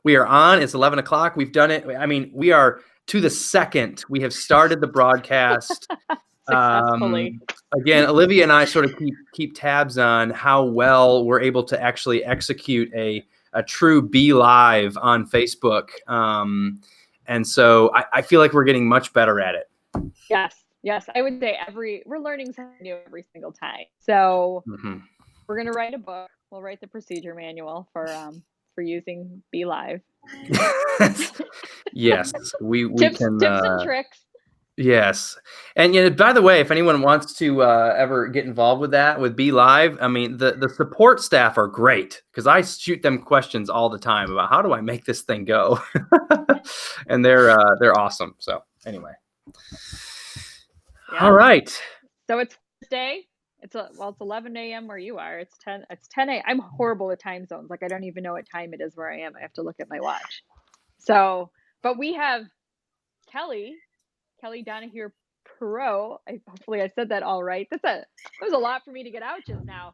We are on. It's 11 o'clock. We've done it. I mean, we are to the second. We have started the broadcast. Successfully. Again, Olivia and I sort of keep tabs on how well we're able to actually execute a true Be Live on Facebook. And so I feel like we're getting much better at it. Yes. I would say we're learning something new every single time. So we're going to write a book. We'll write the procedure manual for using Be Live. Yes, we tips can. Tips and tricks. Yes. And by the way, if anyone wants to ever get involved with that, with Be Live, I mean, the support staff are great because I shoot them questions all the time about how do I make this thing go? And they're awesome. So anyway. Yeah. All right. So it's Thursday. It's 11 a.m. where you are. It's 10 a.m. I'm horrible with time zones. Like I don't even know what time it is where I am. I have to look at my watch. So, but we have Kelly Donahue-Piro. Hopefully I said that all right. It was a lot for me to get out just now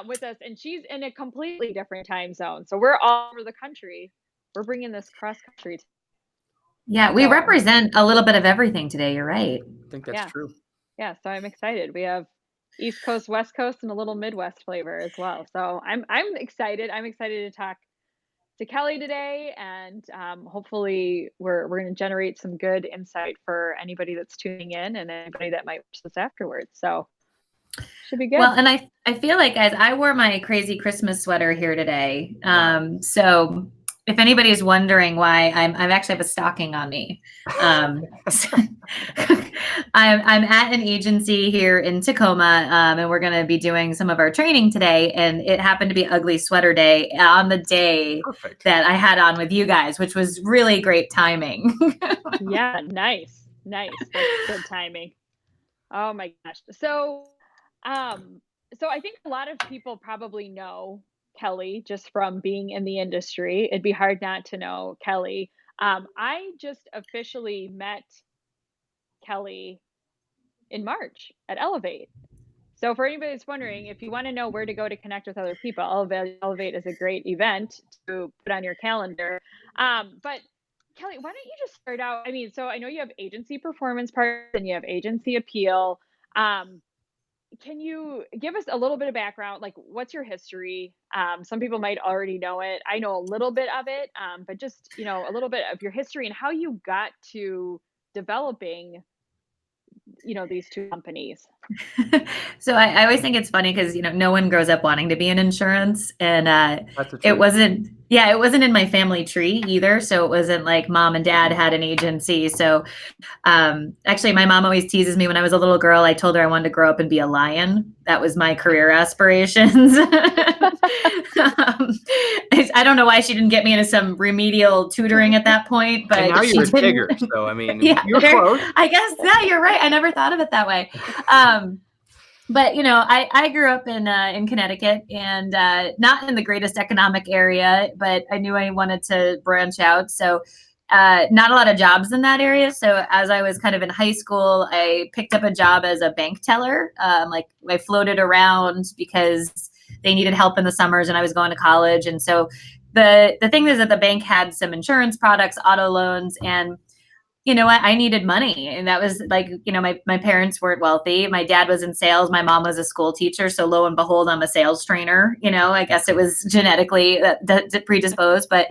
with us. And she's in a completely different time zone. So we're all over the country. We're bringing this cross country. Yeah, we represent a little bit of everything today. You're right. I think that's true. Yeah, so I'm excited. We have East Coast, West Coast, and a little Midwest flavor as well. So I'm excited. I'm excited to talk to Kelly today, and hopefully we're going to generate some good insight for anybody that's tuning in and anybody that might watch this afterwards. So should be good. Well, and I feel like, guys, I wore my crazy Christmas sweater here today. So if anybody is wondering why, I actually have a stocking on me. I'm at an agency here in Tacoma, and we're going to be doing some of our training today. And it happened to be Ugly Sweater Day on the day that I had on with you guys, which was really great timing. Yeah, nice. That's good timing. Oh my gosh. So I think a lot of people probably know Kelly just from being in the industry. It'd be hard not to know Kelly. I just officially met Kelly in March at Elevate. So for anybody that's wondering, if you want to know where to go to connect with other people, Elevate is a great event to put on your calendar. But Kelly, why don't you just start out? I mean, so I know you have agency performance partners and you have agency appeal. Can you give us a little bit of background? Like, what's your history? Some people might already know it. I know a little bit of it, but just, a little bit of your history and how you got to developing, these two companies. So I always think it's funny because, no one grows up wanting to be in insurance, and it wasn't in my family tree either. So it wasn't like mom and dad had an agency. So actually my mom always teases me when I was a little girl. I told her I wanted to grow up and be a lion. That was my career aspirations. I don't know why she didn't get me into some remedial tutoring at that point, but and now you're a Tigger. So, I mean, you're close. I guess, yeah, you're right. I never thought of it that way. But, I grew up in Connecticut, and not in the greatest economic area, but I knew I wanted to branch out. So not a lot of jobs in that area. So as I was kind of in high school, I picked up a job as a bank teller. I floated around because they needed help in the summers and I was going to college. And so the thing is that the bank had some insurance products, auto loans, and I needed money. And that was like, my parents weren't wealthy. My dad was in sales. My mom was a school teacher. So lo and behold, I'm a sales trainer. I guess it was genetically predisposed, but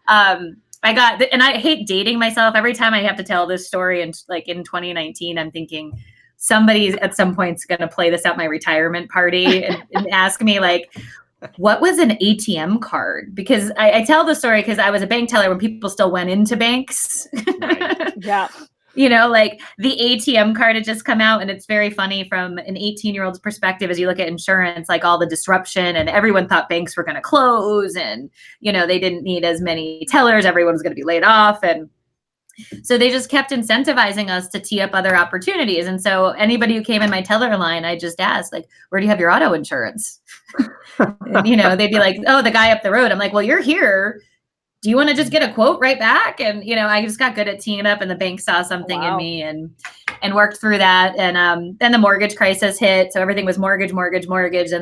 and I hate dating myself. Every time I have to tell this story, and like in 2019, I'm thinking somebody at some point is going to play this at my retirement party and ask me like, what was an ATM card? Because I tell the story because I was a bank teller when people still went into banks. Right. Yeah. Like the ATM card had just come out, and it's very funny from an 18-year-old's perspective as you look at insurance, like all the disruption, and everyone thought banks were going to close, and, they didn't need as many tellers. Everyone was going to be laid off. And so they just kept incentivizing us to tee up other opportunities. And so anybody who came in my teller line, I just asked, like, where do you have your auto insurance? And, they'd be like, oh, the guy up the road. I'm like, well, you're here. Do you want to just get a quote right back? And, I just got good at teeing it up, and the bank saw something in me and worked through that. And then the mortgage crisis hit. So everything was mortgage, and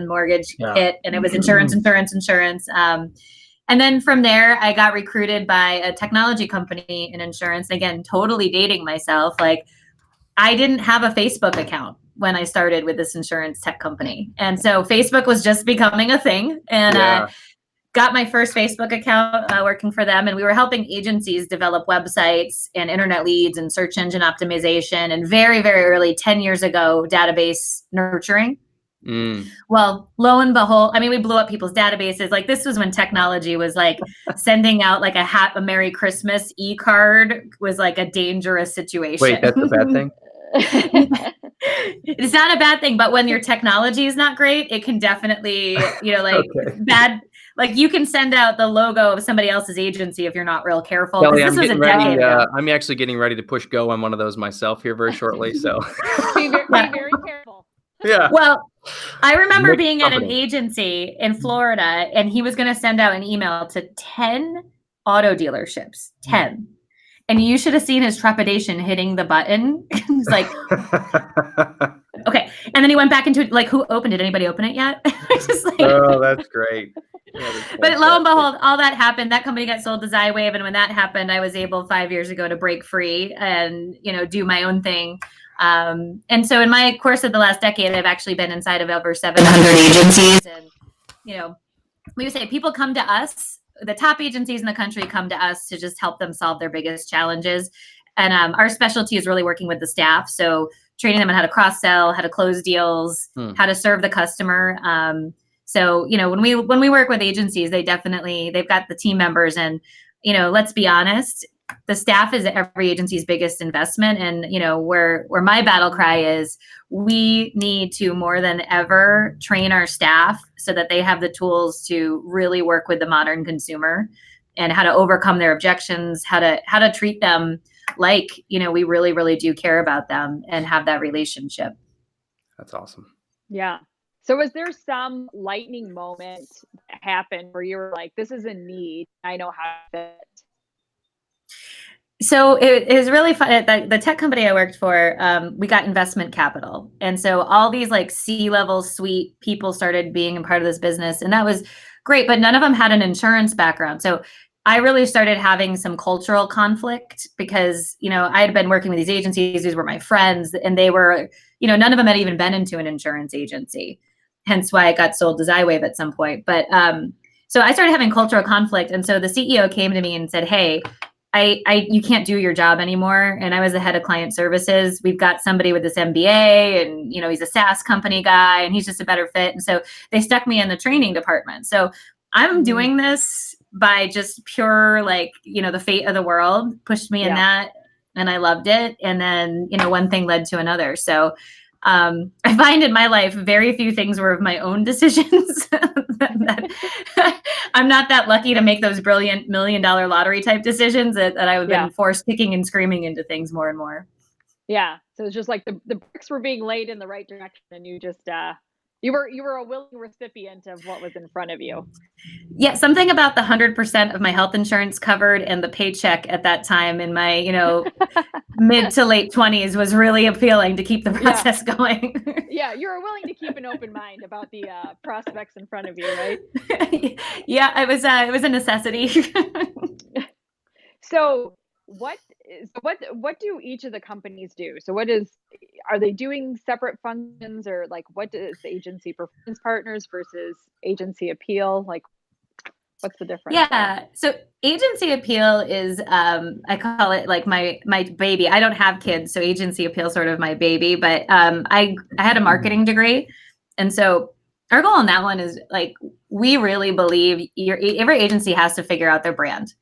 mortgage hit. And it was insurance. And then from there, I got recruited by a technology company in insurance. Again, totally dating myself. Like, I didn't have a Facebook account when I started with this insurance tech company. And so Facebook was just becoming a thing. And got my first Facebook account working for them. And we were helping agencies develop websites and internet leads and search engine optimization. And very, very early, 10 years ago, database nurturing. Well, lo and behold, I mean, we blew up people's databases. Like, this was when technology was like sending out like a Merry Christmas e-card was like a dangerous situation. Wait, that's a bad thing? It's not a bad thing, but when your technology is not great, it can definitely, like bad. Like, you can send out the logo of somebody else's agency if you're not real careful. Kelly, This was a decade ago. I'm actually getting ready to push go on one of those myself here very shortly. So be very careful. Yeah. Well, I remember being at an agency in Florida, and he was going to send out an email to 10 auto dealerships. 10. And you should have seen his trepidation hitting the button. He's like, okay. And then he went back into it, like, who opened it? Anybody open it yet? Just like, oh, that's great. But lo and behold, all that happened. That company got sold to Zywave. And when that happened, I was able 5 years ago to break free and, do my own thing. And so in my course of the last decade, I've actually been inside of over 700 agencies. And, we would say people come to us, the top agencies in the country come to us to just help them solve their biggest challenges. And our specialty is really working with the staff. So training them on how to cross-sell, how to close deals, how to serve the customer. So, when we work with agencies, they've got the team members, and, let's be honest, the staff is every agency's biggest investment. And, where my battle cry is, we need to more than ever train our staff so that they have the tools to really work with the modern consumer and how to overcome their objections, how to treat them like, we really, really do care about them and have that relationship. That's awesome. Yeah. So was there some lightning moment that happened where you were like, this is a need, I know how to fit it? So it was really fun. At the tech company I worked for, we got investment capital. And so all these like C-level suite people started being a part of this business. And that was great, but none of them had an insurance background. So I really started having some cultural conflict because, I had been working with these agencies. These were my friends, and they were, none of them had even been into an insurance agency. Hence why it got sold to Zywave at some point. But so I started having cultural conflict. And so the CEO came to me and said, hey, you can't do your job anymore. And I was the head of client services. We've got somebody with this MBA, and, he's a SaaS company guy, and he's just a better fit. And so they stuck me in the training department. So I'm doing this by just pure, like, the fate of the world pushed me in that, and I loved it. And then, one thing led to another. So I find in my life, very few things were of my own decisions. I'm not that lucky to make those brilliant $1 million lottery type decisions that I would have been forced kicking and screaming into things more and more. Yeah. So it's just like the bricks were being laid in the right direction, and you just, you were a willing recipient of what was in front of you. Yeah, something about the 100% of my health insurance covered and the paycheck at that time in my, mid to late 20s was really appealing to keep the process going. Yeah, you were willing to keep an open mind about the prospects in front of you, right? Yeah, it was a necessity. So what do each of the companies do? So are they doing separate functions, or like what is agency performance partners versus agency appeal? Like, what's the difference? Yeah. So agency appeal is, I call it like my baby. I don't have kids, so agency appeal is sort of my baby, but I had a marketing degree. And so our goal on that one is like, we really believe every agency has to figure out their brand.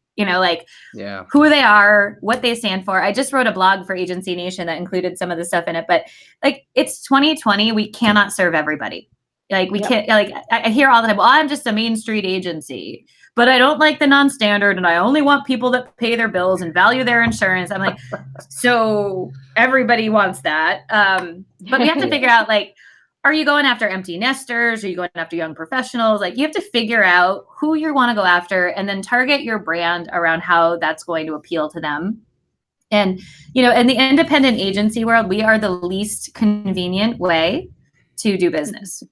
Who they are, what they stand for. I just wrote a blog for Agency Nation that included some of the stuff in it, but like, it's 2020. We cannot serve everybody. Like, we can't, like, I hear all the time, well, I'm just a Main Street agency, but I don't like the non-standard, and I only want people that pay their bills and value their insurance. I'm like, so everybody wants that. But we have to figure out, like, are you going after empty nesters? Are you going after young professionals? Like, you have to figure out who you want to go after, and then target your brand around how that's going to appeal to them. And, in the independent agency world, we are the least convenient way to do business.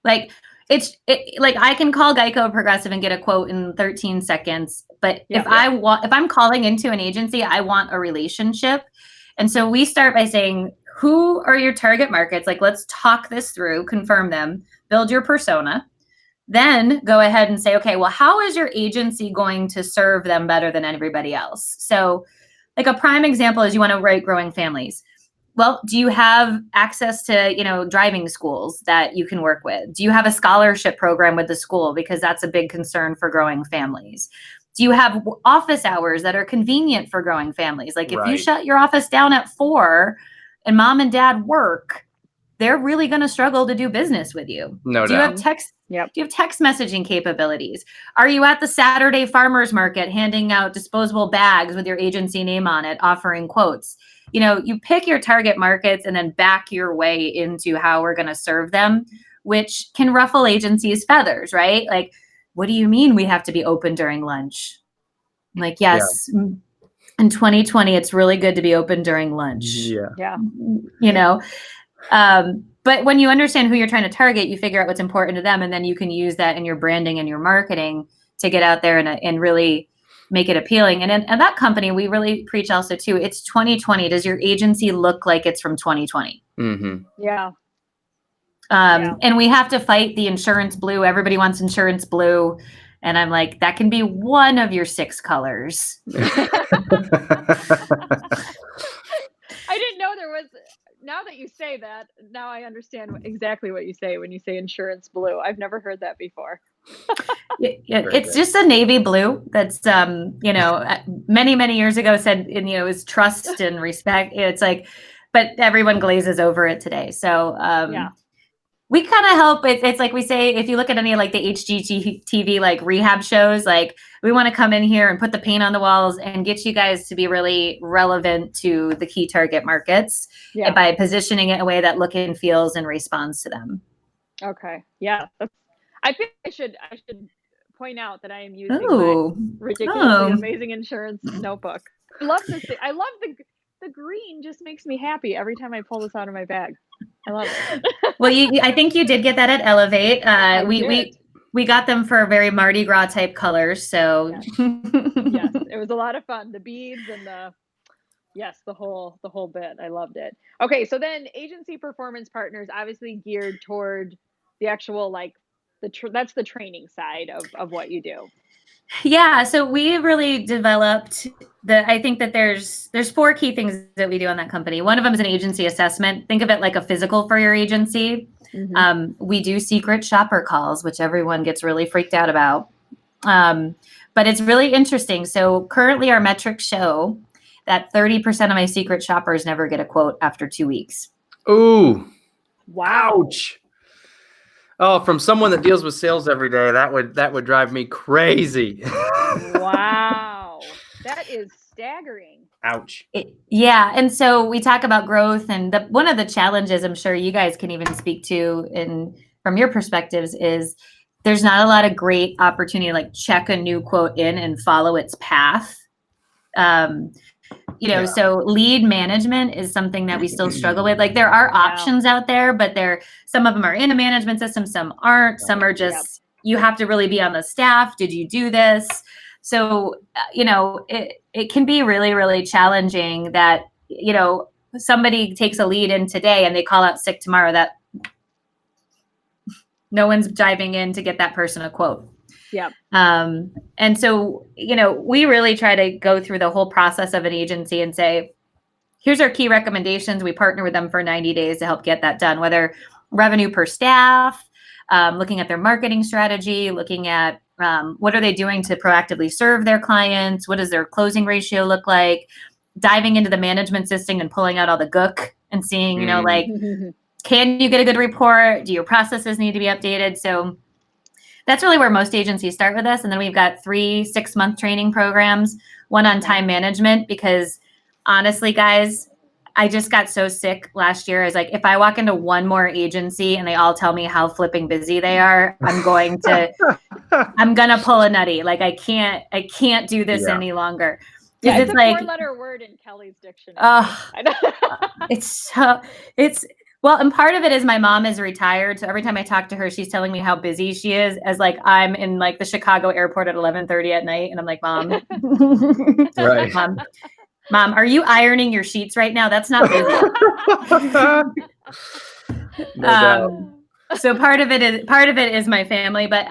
Like, like I can call Geico or Progressive and get a quote in 13 seconds. But if I'm calling into an agency, I want a relationship. And so we start by saying, who are your target markets? Like, let's talk this through, confirm them, build your persona. Then go ahead and say, okay, well, how is your agency going to serve them better than everybody else? So like a prime example is you want to write growing families. Well, do you have access to, driving schools that you can work with? Do you have a scholarship program with the school? Because that's a big concern for growing families. Do you have office hours that are convenient for growing families? Like if you shut your office down at 4 and mom and dad work, they're really going to struggle to do business with you. No doubt. Do you have text? Yep. Do you have text messaging capabilities? Are you at the Saturday farmers market handing out disposable bags with your agency name on it, offering quotes? You pick your target markets and then back your way into how we're going to serve them, which can ruffle agencies' feathers, right? Like, what do you mean we have to be open during lunch? I'm like, yes. Yeah. In 2020, it's really good to be open during lunch. Yeah. But when you understand who you're trying to target, you figure out what's important to them, and then you can use that in your branding and your marketing to get out there and really make it appealing. And in that company, we really preach also too, it's 2020. Does your agency look like it's from 2020? Mm-hmm. Yeah. And we have to fight the insurance blue. Everybody wants insurance blue. And I'm like, that can be one of your 6 colors. I didn't know there was. Now that you say that, now I understand exactly what you say when you say insurance blue. I've never heard that before. It's just a navy blue that's, many, many years ago said, is trust and respect. It's like, but everyone glazes over it today. So, we kind of help. It's like we say, if you look at any like the HGTV like rehab shows, like we want to come in here and put the paint on the walls and get you guys to be really relevant to the key target markets by positioning it in a way that look and feels and responds to them. Okay. Yeah. I think I should point out that I am using my ridiculously amazing insurance notebook. I love this thing. I love the green. Just makes me happy every time I pull this out of my bag. I love it. Well, I think you did get that at Elevate. We got them for very Mardi Gras type colors. So yes, it was a lot of fun. The beads and the whole bit. I loved it. Okay, so then agency performance partners obviously geared toward the actual that's the training side of what you do. Yeah, so we really developed I think that there's 4 key things that we do on that company. One of them is an agency assessment. Think of it like a physical for your agency. Mm-hmm. We do secret shopper calls, which everyone gets really freaked out about. But it's really interesting. So currently our metrics show that 30% of my secret shoppers never get a quote after 2 weeks. Ooh. Wow. Ouch. Oh, from someone that deals with sales every day, that would drive me crazy. Wow. That is staggering. Ouch. Yeah. And so we talk about growth, and one of the challenges I'm sure you guys can even speak to from your perspectives is there's not a lot of great opportunity to like check a new quote in and follow its path. So lead management is something that we still struggle with. Like there are options out there, but some of them are in a management system, some aren't, some are just, you have to really be on the staff. Did you do this? So, it can be really, really challenging that, somebody takes a lead in today and they call out sick tomorrow, that no one's diving in to get that person a quote. Yeah. And so, we really try to go through the whole process of an agency and say, here's our key recommendations. We partner with them for 90 days to help get that done, whether revenue per staff, looking at their marketing strategy, looking at what are they doing to proactively serve their clients? What does their closing ratio look like? Diving into the management system and pulling out all the gook and seeing, can you get a good report? Do your processes need to be updated? So that's really where most agencies start with us. And then we've got 3 6-month training programs, one on time management, because honestly, guys, I just got so sick last year. I was like, if I walk into one more agency and they all tell me how flipping busy they are, I'm going to pull a nutty. Like I can't do this any longer. Yeah, it's a like 4-letter word in Kelly's dictionary. Well, and part of it is my mom is retired. So every time I talk to her, she's telling me how busy she is, as like I'm in like the Chicago airport at 11:30 at night. And I'm like, Mom, Right. Mom, are you ironing your sheets right now? That's not busy. No doubt. So part of it is my family, but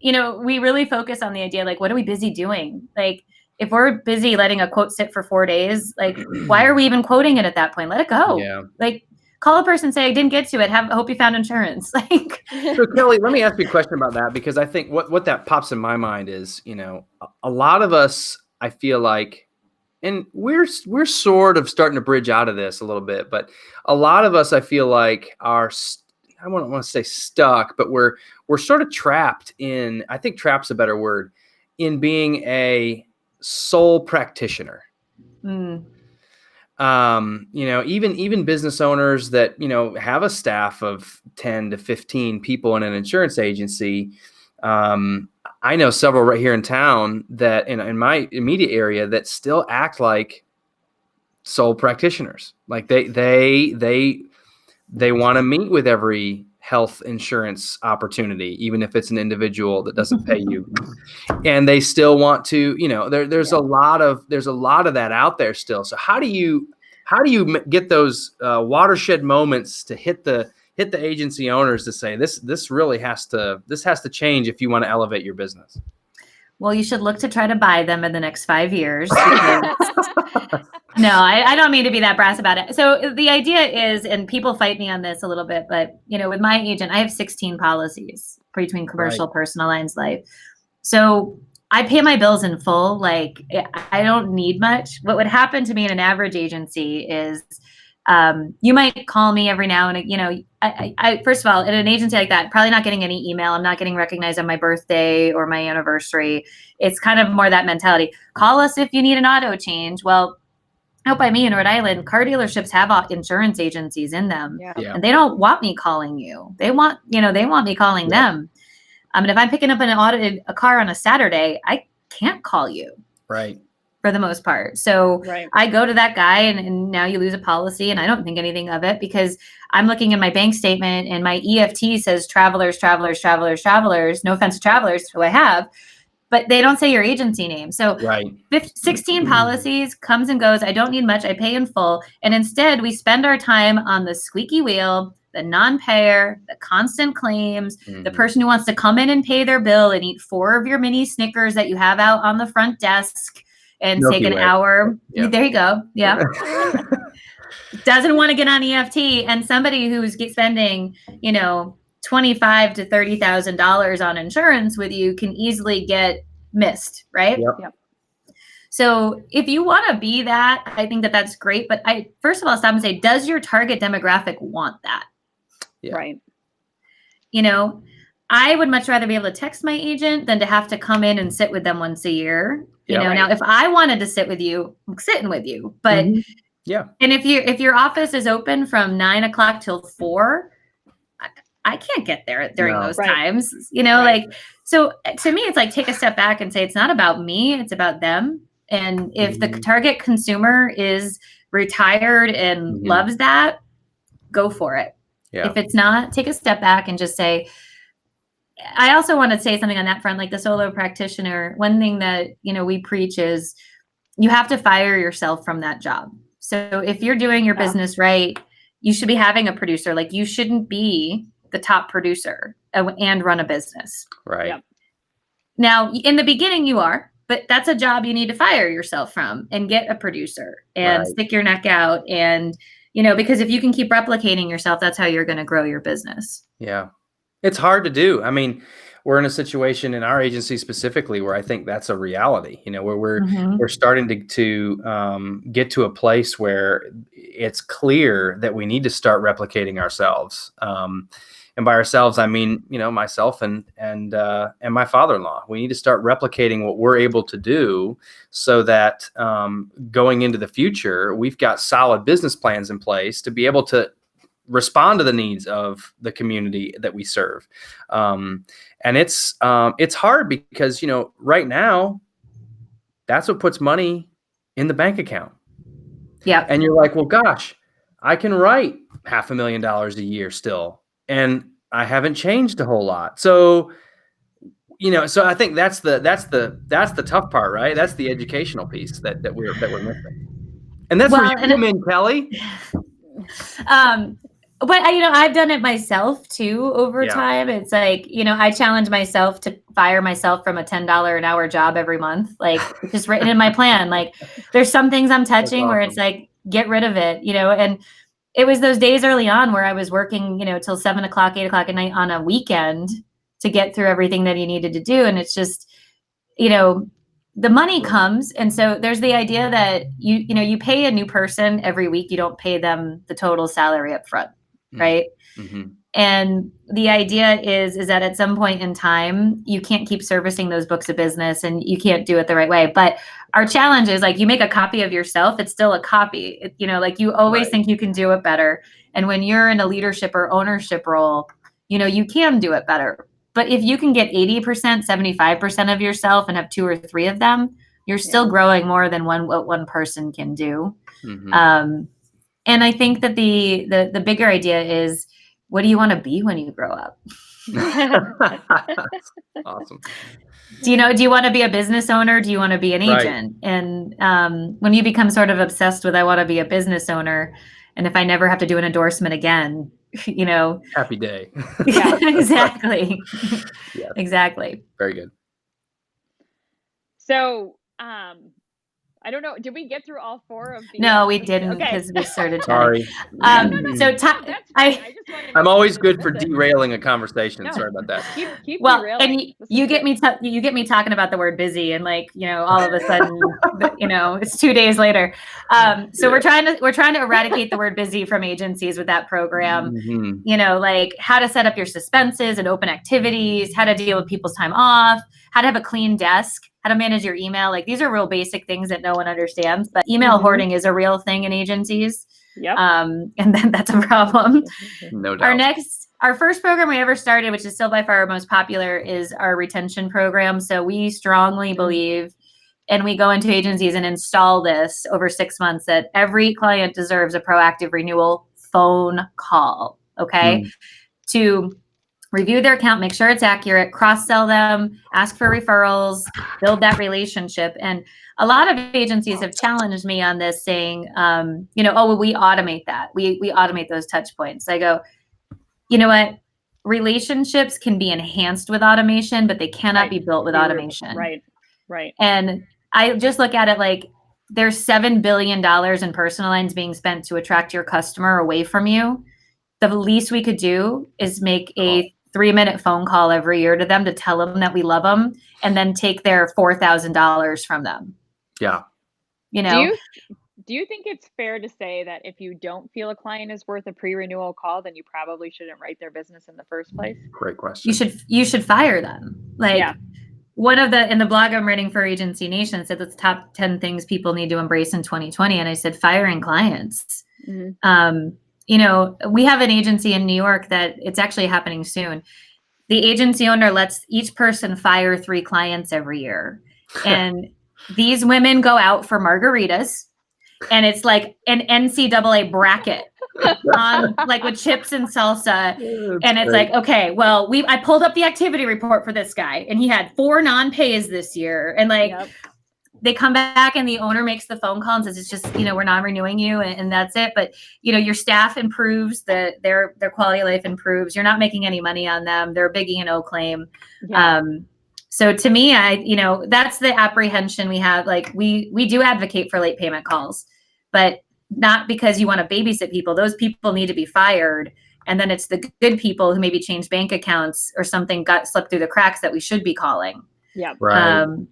you know, we really focus on the idea, like, what are we busy doing? Like, if we're busy letting a quote sit for 4 days, like, why are we even quoting it at that point? Let it go. Yeah. Like, call a person, say, I didn't get to it. Hope you found insurance. Like, So Kelly, let me ask you a question about that, because I think what that pops in my mind is, you know, a lot of us, I feel like, and we're sort of starting to bridge out of this a little bit, but a lot of us, I feel like, are, I don't want to say stuck, but we're sort of trapped in, I think trap's a better word, in being a sole practitioner. You know, even business owners that, you know, have a staff of 10 to 15 people in an insurance agency. I know several right here in town that in my immediate area that still act like sole practitioners. Like they want to meet with every health insurance opportunity, even if it's an individual that doesn't pay you. And they still want to, you know, there's a lot of that out there still. So how do you get those watershed moments to hit the agency owners to say this really has to change if you want to elevate your business? Well, you should look to try to buy them in the next 5 years. No, I don't mean to be that brass about it. So the idea is, and people fight me on this a little bit, but you know, with my agent, I have 16 policies between commercial, personal lines, life. So I pay my bills in full. Like, I don't need much. What would happen to me in an average agency is, you might call me every now and, you know, I first of all, in an agency like that, probably not getting any email. I'm not getting recognized on my birthday or my anniversary. It's kind of more that mentality. Call us if you need an auto change. Well, out by me in Rhode Island, car dealerships have insurance agencies in them, and they don't want me calling you. They want me calling them. I mean, if I'm picking up a car on a Saturday, I can't call you. Right. For the most part. So I go to that guy and now you lose a policy and I don't think anything of it because I'm looking at my bank statement and my EFT says travelers. No offense to travelers who I have, but they don't say your agency name. So 16 policies comes and goes. I don't need much. I pay in full. And instead we spend our time on the squeaky wheel, the non-payer, the constant claims, the person who wants to come in and pay their bill and eat 4 of your mini Snickers that you have out on the front desk and take an hour. Yeah. There you go. Yeah. Doesn't want to get on EFT, and somebody who's spending, you know, $25,000 to $30,000 on insurance with you can easily get missed, right? Yep. So if you want to be that, I think that's great. But I first of all stop and say, does your target demographic want that? Yeah. Right. You know, I would much rather be able to text my agent than to have to come in and sit with them once a year. You know, now if I wanted to sit with you, I'm sitting with you. But and if your office is open from 9 o'clock till 4, I can't get there during those times. You know, like, so to me, it's like take a step back and say it's not about me, it's about them. And if the target consumer is retired and loves that, go for it. Yeah. If it's not, take a step back and just say, I also want to say something on that front, like the solo practitioner. One thing that, you know, we preach is you have to fire yourself from that job. So if you're doing your business right, you should be having a producer. Like, you shouldn't be the top producer and run a business. Right. Yep. Now, in the beginning you are, but that's a job you need to fire yourself from and get a producer and stick your neck out. And, you know, because if you can keep replicating yourself, that's how you're going to grow your business. Yeah. It's hard to do. I mean, we're in a situation in our agency specifically where I think that's a reality, you know, where we're starting to get to a place where it's clear that we need to start replicating ourselves. And by ourselves, I mean, you know, myself and my father-in-law. We need to start replicating what we're able to do so that going into the future, we've got solid business plans in place to be able to respond to the needs of the community that we serve. And it's hard because, you know, right now, that's what puts money in the bank account. Yeah. And you're like, well, gosh, I can write $500,000 a year still, and I haven't changed a whole lot. So, so I think that's the tough part, right? That's the educational piece that we're missing. And that's where you come in, Kelly. But I've done it myself too over time. It's like, I challenge myself to fire myself from a $10 an hour job every month. Like, it's just written in my plan. Like, there's some things I'm touching where it's like, get rid of it, and it was those days early on where I was working, till 7 o'clock, 8 o'clock at night on a weekend to get through everything that you needed to do. And it's just, the money comes. And so there's the idea that you pay a new person every week. You don't pay them the total salary up front. Right. Mm-hmm. And the idea is that at some point in time, you can't keep servicing those books of business and you can't do it the right way. But our challenge is, like, you make a copy of yourself, it's still a copy. Like, you always think you can do it better. And when you're in a leadership or ownership role, you can do it better. But if you can get 80%, 75% of yourself and have 2 or 3 of them, you're still growing more than what one person can do. Mm-hmm. And I think that the bigger idea is, what do you want to be when you grow up? Awesome. Do you want to be a business owner? Do you want to be an agent? And when you become sort of obsessed with, I want to be a business owner, and if I never have to do an endorsement again, happy day. Yeah, exactly. Yes. Exactly. Very good. So, I don't know. Did we get through all 4 of these? No, we didn't, because we started chatting. Sorry. So I'm always good for derailing a conversation. No. Sorry about that. Keep derailing. And you get me talking about the word busy, and all of a sudden, it's 2 days later. So we're trying to eradicate the word busy from agencies with that program. Mm-hmm. Like how to set up your suspenses and open activities, how to deal with people's time off, how to have a clean desk, how to manage your email. Like, these are real basic things that no one understands, but email hoarding is a real thing in agencies. Yep. And then that's a problem. No doubt. Our first program we ever started, which is still by far our most popular, is our retention program. So we strongly believe, and we go into agencies and install this over 6 months, that every client deserves a proactive renewal phone call. Okay. To review their account, make sure it's accurate, cross-sell them, ask for referrals, build that relationship. And a lot of agencies have challenged me on this, saying, we automate that. We automate those touch points. I go, you know what? Relationships can be enhanced with automation, but they cannot be built with automation. Right. And I just look at it like, there's $7 billion in personal lines being spent to attract your customer away from you. The least we could do is make a 3-minute phone call every year to them to tell them that we love them, and then take their $4,000 from them. Yeah. Do you think it's fair to say that if you don't feel a client is worth a pre-renewal call, then you probably shouldn't write their business in the first place? Great question. You should fire them. One of in the blog I'm writing for Agency Nation said the top 10 things people need to embrace in 2020. And I said, firing clients. Mm-hmm. We have an agency in New York that it's actually happening soon. The agency owner lets each person fire 3 clients every year. And these women go out for margaritas, and it's like an NCAA bracket on, like, with chips and salsa. And it's like, okay, well, I pulled up the activity report for this guy, and he had 4 non-pays this year. And they come back and the owner makes the phone call and says, it's just, we're not renewing you, and that's it. But, your staff improves, their quality of life improves. You're not making any money on them. They're a big E&O claim. Yeah. So to me, that's the apprehension we have. Like, we do advocate for late payment calls, but not because you want to babysit people. Those people need to be fired. And then it's the good people who maybe change bank accounts or something got slipped through the cracks that we should be calling. Yeah. Right. And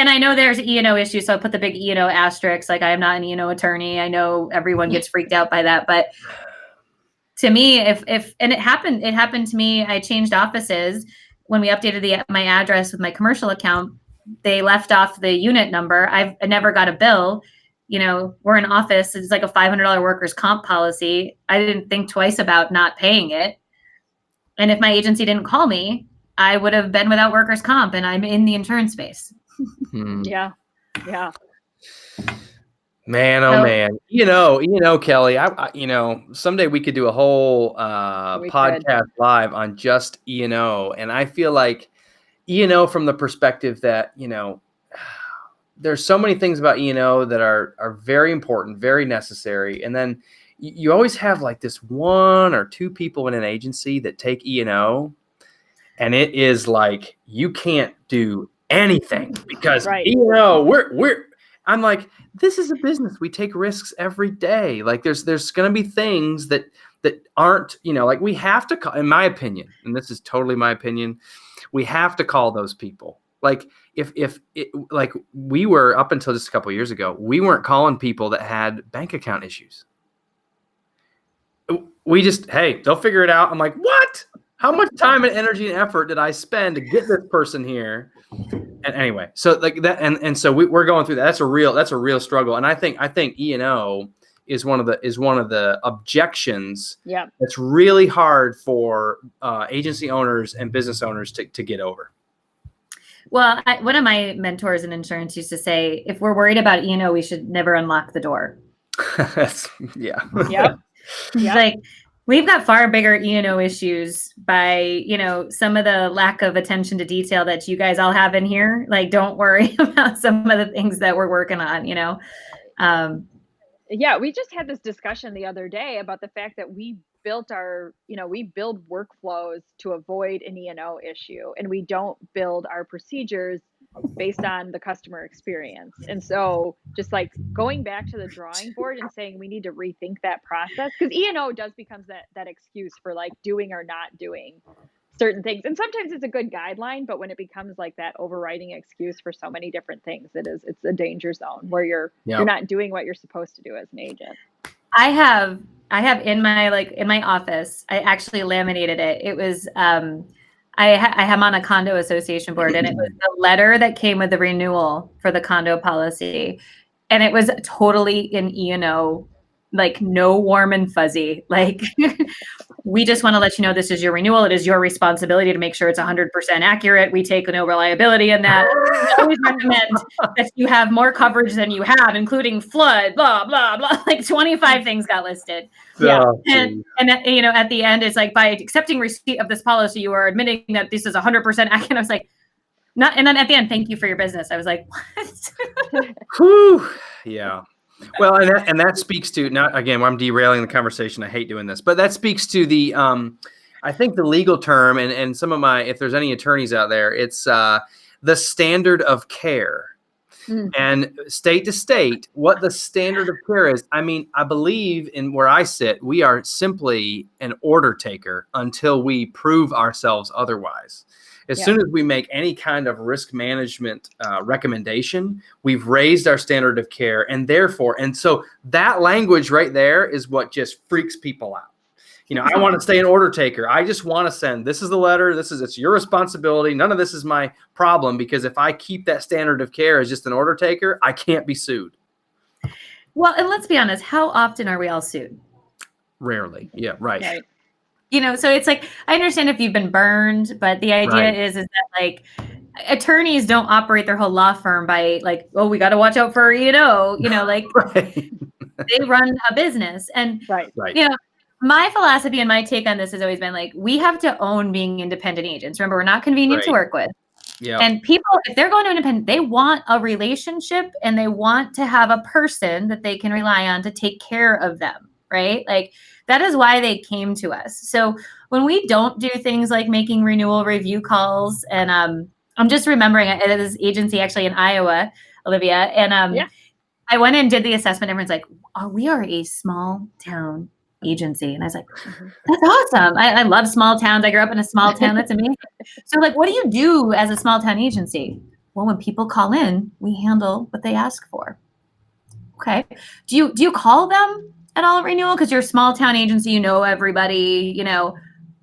I know there's E&O issues, so I put the big E&O asterisk. Like, I am not an E&O attorney. I know everyone gets freaked out by that, but to me, and it happened to me. I changed offices when we updated my address with my commercial account. They left off the unit number. I never got a bill. We're in office. It's like a $500 workers' comp policy. I didn't think twice about not paying it. And if my agency didn't call me, I would have been without workers' comp, and I'm in the insurance space. Yeah. Man, oh So man. Kelly, someday we could do a whole We could. podcast live on just E&O. And I feel like E&O from the perspective that, there's so many things about E&O that are very important, very necessary. And then you always have like this one or two people in an agency that take E&O, and it is like you can't do anything because Right. I'm like, this is a business. We take risks every day. Like there's going to be things that aren't, like we have to call, in my opinion, and this is totally my opinion, we have to call those people. Like if like we were up until just a couple of years ago, we weren't calling people that had bank account issues. We just, hey, they'll figure it out. I'm like, what? How much time and energy and effort did I spend to get this person here? And anyway, so like that, and so we're going through that. That's a real struggle. And I think E&O is one of the objections. Yeah. That's really hard for agency owners and business owners to get over. Well, one of my mentors in insurance used to say, if we're worried about E&O, we should never unlock the door. Yeah. Yep. He's like, we've got far bigger E&O issues by, some of the lack of attention to detail that you guys all have in here. Like, don't worry about some of the things that we're working on, Yeah, we just had this discussion the other day about the fact that we build workflows to avoid an E&O issue, and we don't build our procedures based on the customer experience. And so just like going back to the drawing board and saying we need to rethink that process, because E&O does become that excuse for like doing or not doing certain things. And sometimes it's a good guideline, but when it becomes like that overriding excuse for so many different things, it's a danger zone where you're not doing what you're supposed to do as an agent. I have in my office, I actually laminated it. It was, I am on a condo association board, and it was the letter that came with the renewal for the condo policy. And it was totally in E&O, like no warm and fuzzy. Like, we just want to let you know this is your renewal. It is your responsibility to make sure it's 100% accurate. We take no reliability in that. We always recommend that you have more coverage than you have, including flood, blah, blah, blah. Like 25 things got listed. Yeah. And at the end, it's like, by accepting receipt of this policy, you are admitting that this is 100% accurate. I was like, not. And then at the end, thank you for your business. I was like, what? Whew. Yeah. Well, and that speaks to, not again, I'm derailing the conversation. I hate doing this, but that speaks to the, I think the legal term, and some of if there's any attorneys out there, it's the standard of care. And state to state, what the standard of care is. I mean, I believe in where I sit, we are simply an order taker until we prove ourselves otherwise. As soon as we make any kind of risk management recommendation, we've raised our standard of care, and so that language right there is what just freaks people out. I want to stay an order taker. I just want to send, this is the letter. It's your responsibility. None of this is my problem, because if I keep that standard of care as just an order taker, I can't be sued. Well, and let's be honest, how often are we all sued? Rarely. Yeah. Right. So it's like, I understand if you've been burned, but the idea is that like attorneys don't operate their whole law firm by like, oh, we got to watch out for, like they run a business. And, my philosophy and my take on this has always been like, we have to own being independent agents. Remember, we're not convenient to work with. Yeah. And people, if they're going to independent, they want a relationship, and they want to have a person that they can rely on to take care of them. Right? Like, that is why they came to us. So when we don't do things like making renewal review calls, and I'm just remembering at this agency actually in Iowa, Olivia, and I went and did the assessment. Everyone's like, oh, we are a small town agency. And I was like, that's awesome. I love small towns. I grew up in a small town. That's amazing. So like, what do you do as a small town agency? Well, when people call in, we handle what they ask for. Okay. Do you call them at all at renewal? Because you're a small town agency, everybody,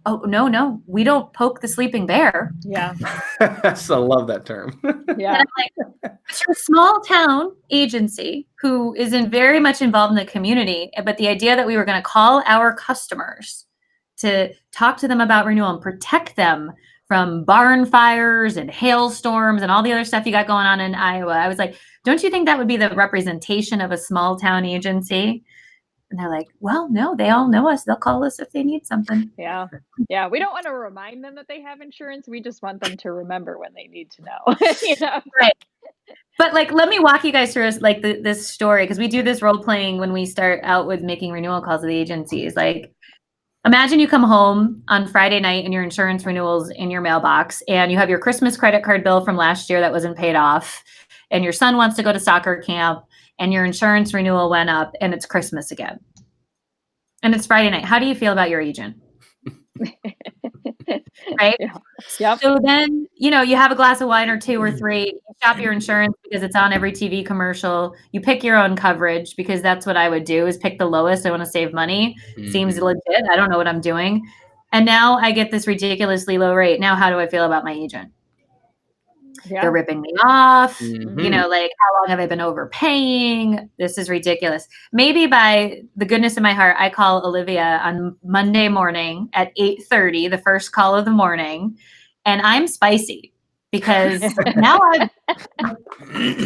oh, no, we don't poke the sleeping bear. Yeah. I love that term. Yeah. And I'm like, it's a small town agency who is very much involved in the community. But the idea that we were going to call our customers to talk to them about renewal and protect them from barn fires and hailstorms and all the other stuff you got going on in Iowa. I was like, don't you think that would be the representation of a small town agency? And they're like, well, no, they all know us. They'll call us if they need something. Yeah. Yeah. We don't want to remind them that they have insurance. We just want them to remember when they need to know. You know? Right. But like, let me walk you guys through like this story, because we do this role playing when we start out with making renewal calls to the agencies. Like, imagine you come home on Friday night and your insurance renewal's in your mailbox, and you have your Christmas credit card bill from last year that wasn't paid off, and your son wants to go to soccer camp, and your insurance renewal went up, and it's Christmas again. And it's Friday night. How do you feel about your agent? Right? Yeah. Yep. So then, you have a glass of wine or two or three, you shop your insurance because it's on every TV commercial. You pick your own coverage, because that's what I would do, is pick the lowest. I want to save money. Seems legit. I don't know what I'm doing. And now I get this ridiculously low rate. Now, how do I feel about my agent? Yeah. They're ripping me off. Like, how long have I been overpaying? This is ridiculous. Maybe by the goodness of my heart, I call Olivia on Monday morning at 8:30, the first call of the morning, and I'm spicy because now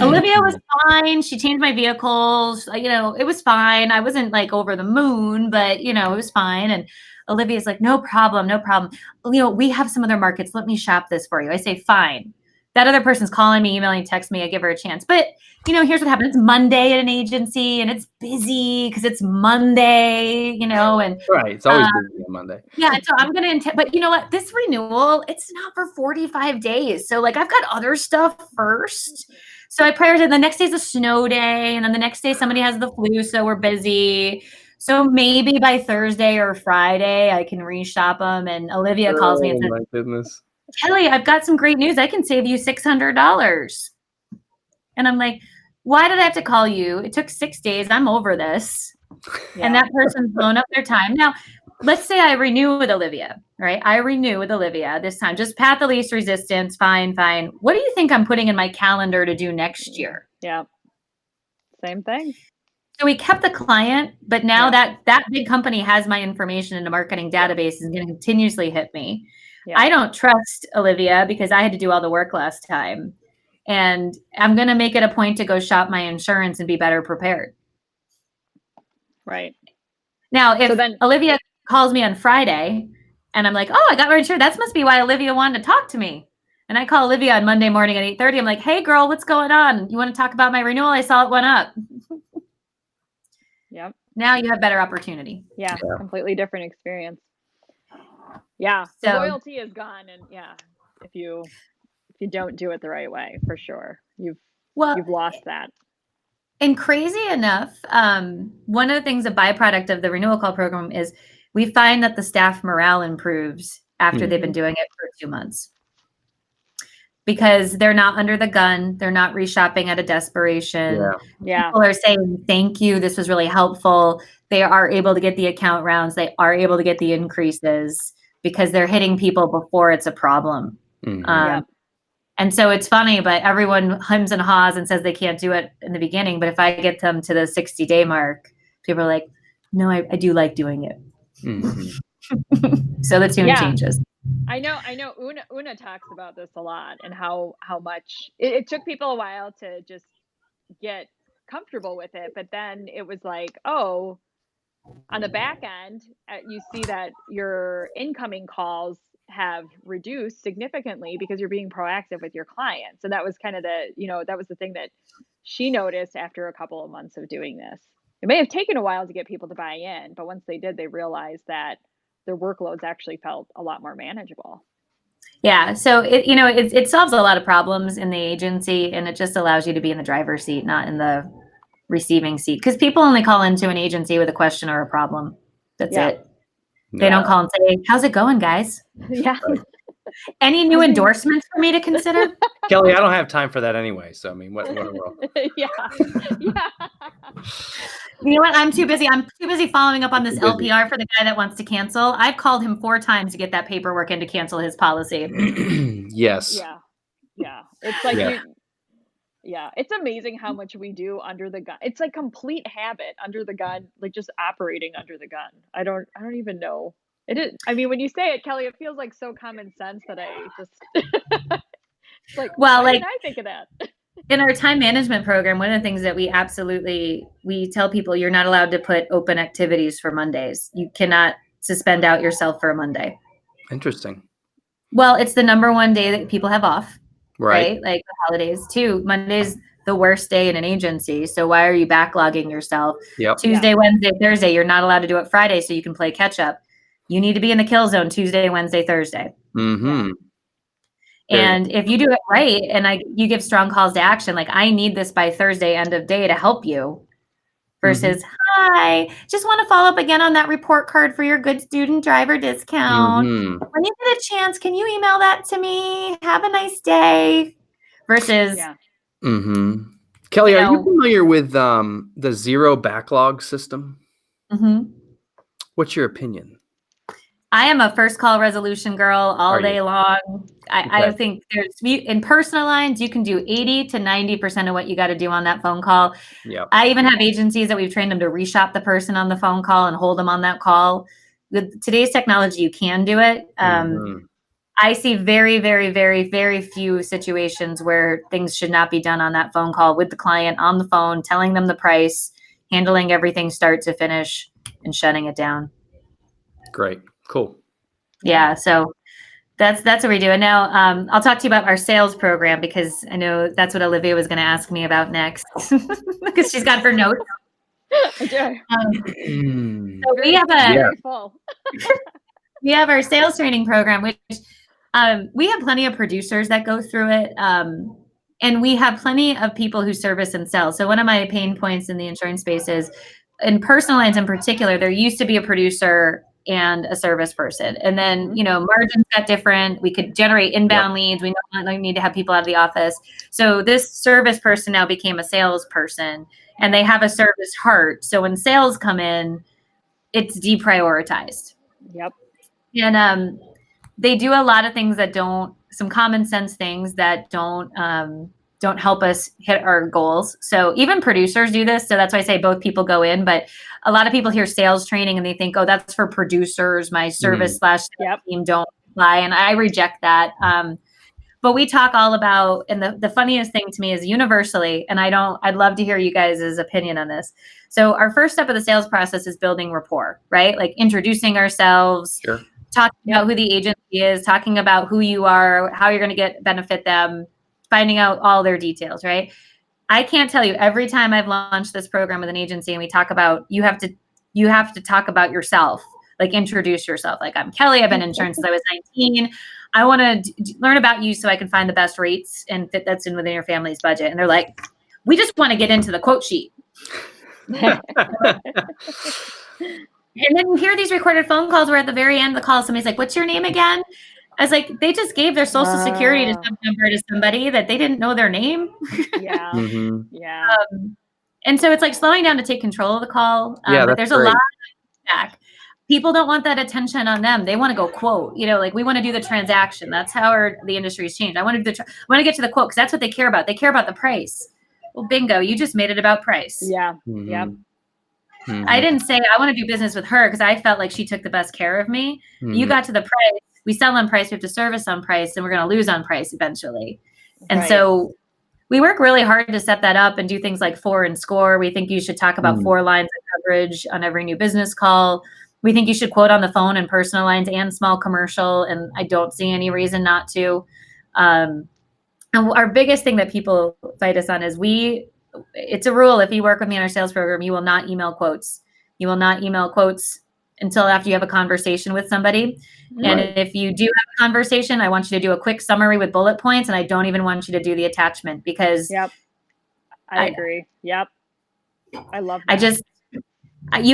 Olivia was fine. She changed my vehicles. It was fine. I wasn't like over the moon, but it was fine. And Olivia's like, no problem, no problem. We have some other markets. Let me shop this for you. I say, fine. That other person's calling me, emailing, text me. I give her a chance. But, here's what happens. It's Monday at an agency, and it's busy because it's Monday, and right. It's always busy on Monday. Yeah. So I'm going to, but you know what? This renewal, it's not for 45 days. So like, I've got other stuff first. So I prioritize. The next day's a snow day, and then the next day somebody has the flu, so we're busy. So maybe by Thursday or Friday, I can reshop them. And Olivia calls me and says, my goodness, Kelly, I've got some great news. I can save you $600. And I'm like, why did I have to call you? It took 6 days. I'm over this. Yeah. And that person's blown up their time. Now, let's say I renew with Olivia, right? I renew with Olivia this time. Just path of least resistance. Fine. What do you think I'm putting in my calendar to do next year? Yeah. Same thing. So we kept the client, but now that big company has my information in a marketing database, is going to continuously hit me. Yeah. I don't trust Olivia because I had to do all the work last time. And I'm going to make it a point to go shop my insurance and be better prepared. Right. Now, if Olivia calls me on Friday and I'm like, oh, I got my insurance, that must be why Olivia wanted to talk to me. And I call Olivia on Monday morning at 8:30. I'm like, hey, girl, what's going on? You want to talk about my renewal? I saw it went up. Yep. Now you have better opportunity. Yeah. Completely different experience. Yeah. So loyalty is gone. And if you don't do it the right way, for sure, you've lost that. And crazy enough, one of the things, a byproduct of the renewal call program, is we find that the staff morale improves after they've been doing it for 2 months. Because they're not under the gun. They're not reshopping out of desperation. Yeah. People are saying, thank you. This was really helpful. They are able to get the account rounds. They are able to get the increases because they're hitting people before it's a problem. And so it's funny, but everyone hems and haws and says they can't do it in the beginning. But if I get them to the 60-day mark, people are like, no, I do like doing it. So the tune changes. I know. Una talks about this a lot, and how much it took people a while to just get comfortable with it. But then it was like, oh, on the back end, you see that your incoming calls have reduced significantly because you're being proactive with your clients. So that was kind of that was the thing that she noticed after a couple of months of doing this. It may have taken a while to get people to buy in, but once they did, they realized that their workloads actually felt a lot more manageable. Yeah. So it solves a lot of problems in the agency, and it just allows you to be in the driver's seat, not in the receiving seat. Because people only call into an agency with a question or a problem. That's it. They don't call and say, how's it going, guys? Yeah. Any new endorsements for me to consider? Kelly, I don't have time for that anyway. So, I mean, what a world. Yeah. You know what? I'm too busy. I'm too busy following up on this LPR for the guy that wants to cancel. I've called him 4 times to get that paperwork in to cancel his policy. Yes. Yeah. It's like, it's amazing how much we do under the gun. It's like complete habit under the gun, like just operating under the gun. I don't even know It is. I mean, when you say it, Kelly, it feels like so common sense that I just like, Well, why like didn't I think of that? in our time management program, one of the things that we tell people, you're not allowed to put open activities for Mondays. You cannot suspend out yourself for a Monday. Interesting. Well, it's the number one day that people have off, Right. right? Like the holidays too. Monday's the worst day in an agency. So why are you backlogging yourself? Yep. Tuesday, Wednesday, Thursday, you're not allowed to do it Friday so you can play catch up. You need to be in the kill zone Tuesday, Wednesday, Thursday. Mm-hmm. And if you do it right and you give strong calls to action, like I need this by Thursday end of day to help you versus, hi, just want to follow up again on that report card for your good student driver discount. When you get a chance, can you email that to me? Have a nice day. Versus, Kelly, are you familiar with the zero backlog system? What's your opinion? I am a first call resolution girl all day long. I think in personal lines, you can do 80 to 90% of what you got to do on that phone call. Yep. I even have agencies that we've trained them to reshop the person on the phone call and hold them on that call. With today's technology, you can do it. I see very, very, very, very few situations where things should not be done on that phone call with the client on the phone, telling them the price, handling everything start to finish, and shutting it down. Great. Cool. Yeah. So that's what we do. And now I'll talk to you about our sales program because I know that's what Olivia was going to ask me about next because she's got her notes. Okay. So we have our sales training program, which we have plenty of producers that go through it. And we have plenty of people who service and sell. So one of my pain points in the insurance space is in personal lines in particular, there used to be a producer and a service person. And then, margins got different. We could generate inbound leads. We don't need to have people out of the office. So this service person now became a salesperson and they have a service heart. So when sales come in, it's deprioritized. Yep. And they do a lot of things that some common sense things that don't help us hit our goals. So even producers do this. So that's why I say both people go in, but a lot of people hear sales training and they think, oh, that's for producers. My service / team don't apply. And I reject that. But we talk all about, and the funniest thing to me is universally, and I'd love to hear you guys' opinion on this. So our first step of the sales process is building rapport, right? Like introducing ourselves, talking about who the agency is, talking about who you are, how you're going to benefit them, finding out all their details, right? I can't tell you every time I've launched this program with an agency and we talk about, you have to talk about yourself, like introduce yourself. Like I'm Kelly, I've been in insurance since I was 19. I want to learn about you so I can find the best rates and fit that's within your family's budget. And they're like, we just want to get into the quote sheet. And then you hear these recorded phone calls where at the very end of the call, somebody's like, what's your name again? I was like, they just gave their social security number to somebody that they didn't know their name. Yeah. Yeah. And so it's like slowing down to take control of the call. But there's a lot of feedback. People don't want that attention on them. They want to go quote, like we want to do the transaction. That's how the industry's changed. I want to get to the quote because that's what they care about. They care about the price. Well, bingo, you just made it about price. Yeah. Yep. I didn't say I want to do business with her because I felt like she took the best care of me. You got to the price. We sell on price, we have to service on price, and we're going to lose on price eventually. And so we work really hard to set that up and do things like 4 and score. We think you should talk about 4 lines of coverage on every new business call. We think you should quote on the phone in personal lines and small commercial, and I don't see any reason not to. And our biggest thing that people fight us on is it's a rule. If you work with me in our sales program, you will not email quotes. You will not email quotes until after you have a conversation with somebody. And if you do have a conversation, I want you to do a quick summary with bullet points. And I don't even want you to do the attachment because I agree. Yep. I love that. When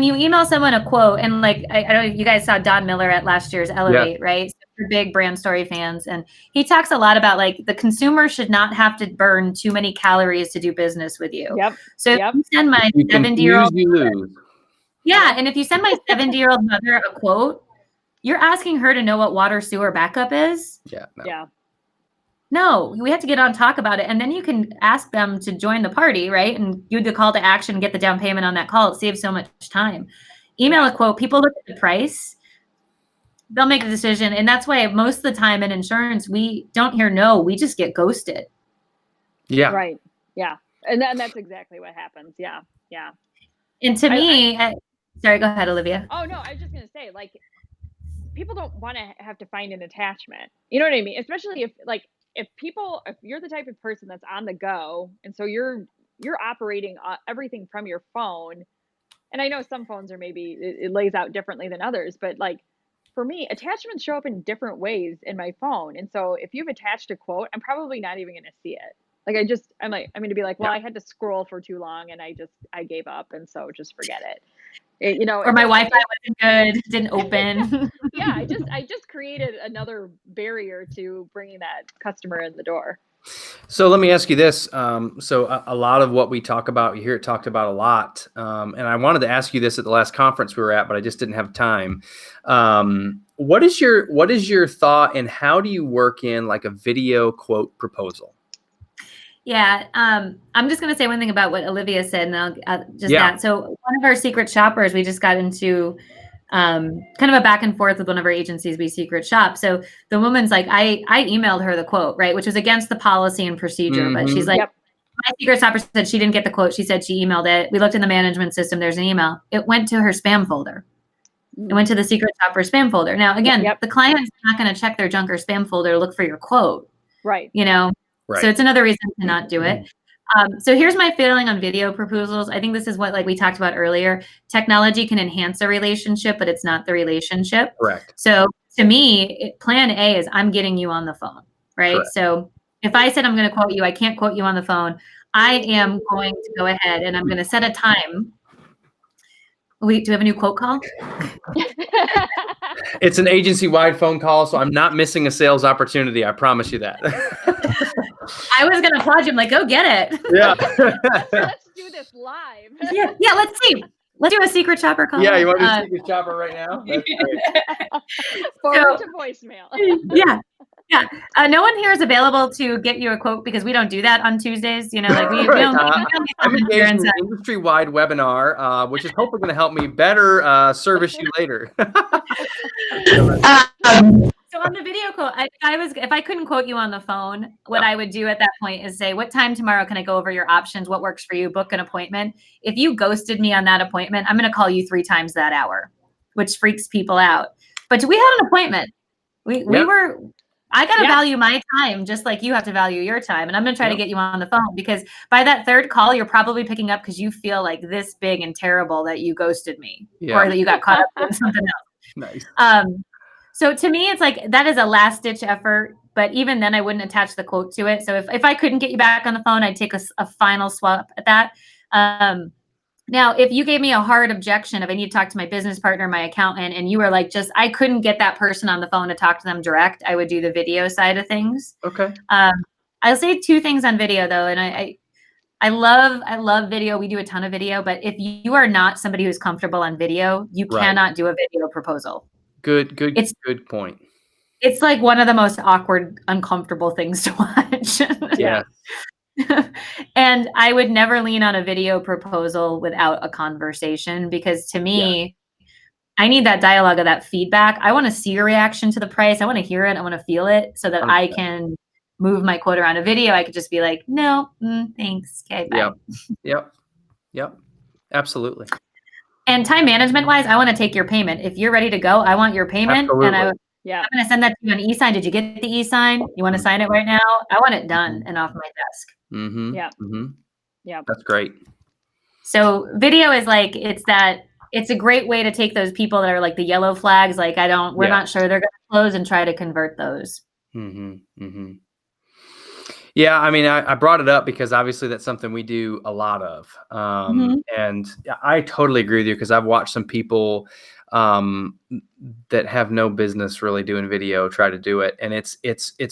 you email someone a quote, and like, I know you guys saw Don Miller at last year's Elevate, right? So we're big brand story fans. And he talks a lot about like the consumer should not have to burn too many calories to do business with you. Yep. So if you send my 70-year-old, and if you send my 70-year-old mother a quote, you're asking her to know what water sewer backup is. No, we have to get on talk about it. And then you can ask them to join the party, right? And do the call to action, get the down payment on that call. It saves so much time. Email a quote. People look at the price. they'll make a decision. And that's why most of the time in insurance, we don't hear no, we just get ghosted. Yeah. Right. Yeah. And then that's exactly what happens. Yeah. Yeah. And to me, sorry, go ahead, Olivia. Oh, no, I was just going to say, like, people don't want to have to find an attachment. You know what I mean? Especially if you're the type of person that's on the go, and so you're operating everything from your phone. And I know some phones are maybe it lays out differently than others, but like for me, attachments show up in different ways in my phone. And so if you've attached a quote, I'm probably not even going to see it. Like I'm going to be like, well, I had to scroll for too long and I gave up. And so just forget it. Or my Wi-Fi wasn't good, didn't open. Yeah. I just created another barrier to bringing that customer in the door. So let me ask you this. So a lot of what we talk about, you hear it talked about a lot. And I wanted to ask you this at the last conference we were at, but I just didn't have time. What is your thought, and how do you work in like a video quote proposal? Yeah. I'm just going to say one thing about what Olivia said, and I'll that. So one of our secret shoppers, we just got into kind of a back and forth with one of our agencies we secret shop. So the woman's like, I emailed her the quote, right, which was against the policy and procedure. But she's like, my secret shopper said she didn't get the quote. She said she emailed it. We looked in the management system. There's an email. It went to her spam folder. It went to the secret shopper spam folder. Now, again, the client's not going to check their junk or spam folder to look for your quote. Right. Right. So it's another reason to not do it. So here's my feeling on video proposals. I think this is what, like we talked about earlier, technology can enhance a relationship, but it's not the relationship. Correct. So to me, plan A is I'm getting you on the phone, right? Correct. So if I said I'm going to quote you, I can't quote you on the phone. I am going to go ahead and I'm going to set a time. Wait, do we have a new quote call? It's an agency-wide phone call, so I'm not missing a sales opportunity. I promise you that. I was going to applaud you. I'm like, go get it. Yeah. Let's do this live. Yeah, let's see. Let's do a secret shopper call. Yeah, you want to do a secret shopper right now? That's great. Forward to voicemail. Yeah. No one here is available to get you a quote because we don't do that on Tuesdays. Like we don't. I'm engaged in an industry-wide webinar, which is hopefully going to help me better service you later. So on the video quote, if I couldn't quote you on the phone, what I would do at that point is say, what time tomorrow can I go over your options? What works for you? Book an appointment. If you ghosted me on that appointment, I'm going to call you 3 times that hour, which freaks people out. But we had an appointment. I got to value my time just like you have to value your time. And I'm going to try to get you on the phone because by that third call, you're probably picking up because you feel like this big and terrible that you ghosted me or that you got caught up in something else. Nice. So to me, it's like that is a last ditch effort. But even then I wouldn't attach the quote to it. So if I couldn't get you back on the phone, I'd take a final swap at that. Now, if you gave me a hard objection of I need to talk to my business partner, my accountant, and you were like, I couldn't get that person on the phone to talk to them direct, I would do the video side of things. Okay. I'll say 2 things on video though. And I love video. We do a ton of video, but if you are not somebody who's comfortable on video, you cannot do a video proposal. Good point. It's like one of the most awkward, uncomfortable things to watch. Yeah. And I would never lean on a video proposal without a conversation because to me, I need that dialogue of that feedback. I want to see your reaction to the price. I want to hear it. I want to feel it so that I can move my quote around a video. I could just be like, no, thanks. Okay, bye. Yep. Absolutely. And time management wise, I want to take your payment. If you're ready to go, I want your payment. Absolutely. And I'm going to send that to you on e-sign. Did you get the e-sign? You want to sign it right now? I want it done and off my desk. Mm-hmm. Yeah. Mm-hmm. Yeah. That's great. So video is like, it's a great way to take those people that are like the yellow flags. Like we're not sure they're going to close and try to convert those. Mm-hmm. Mm-hmm. Yeah. I mean, I brought it up because obviously that's something we do a lot of. And I totally agree with you because I've watched some people that have no business really doing video try to do it. And it's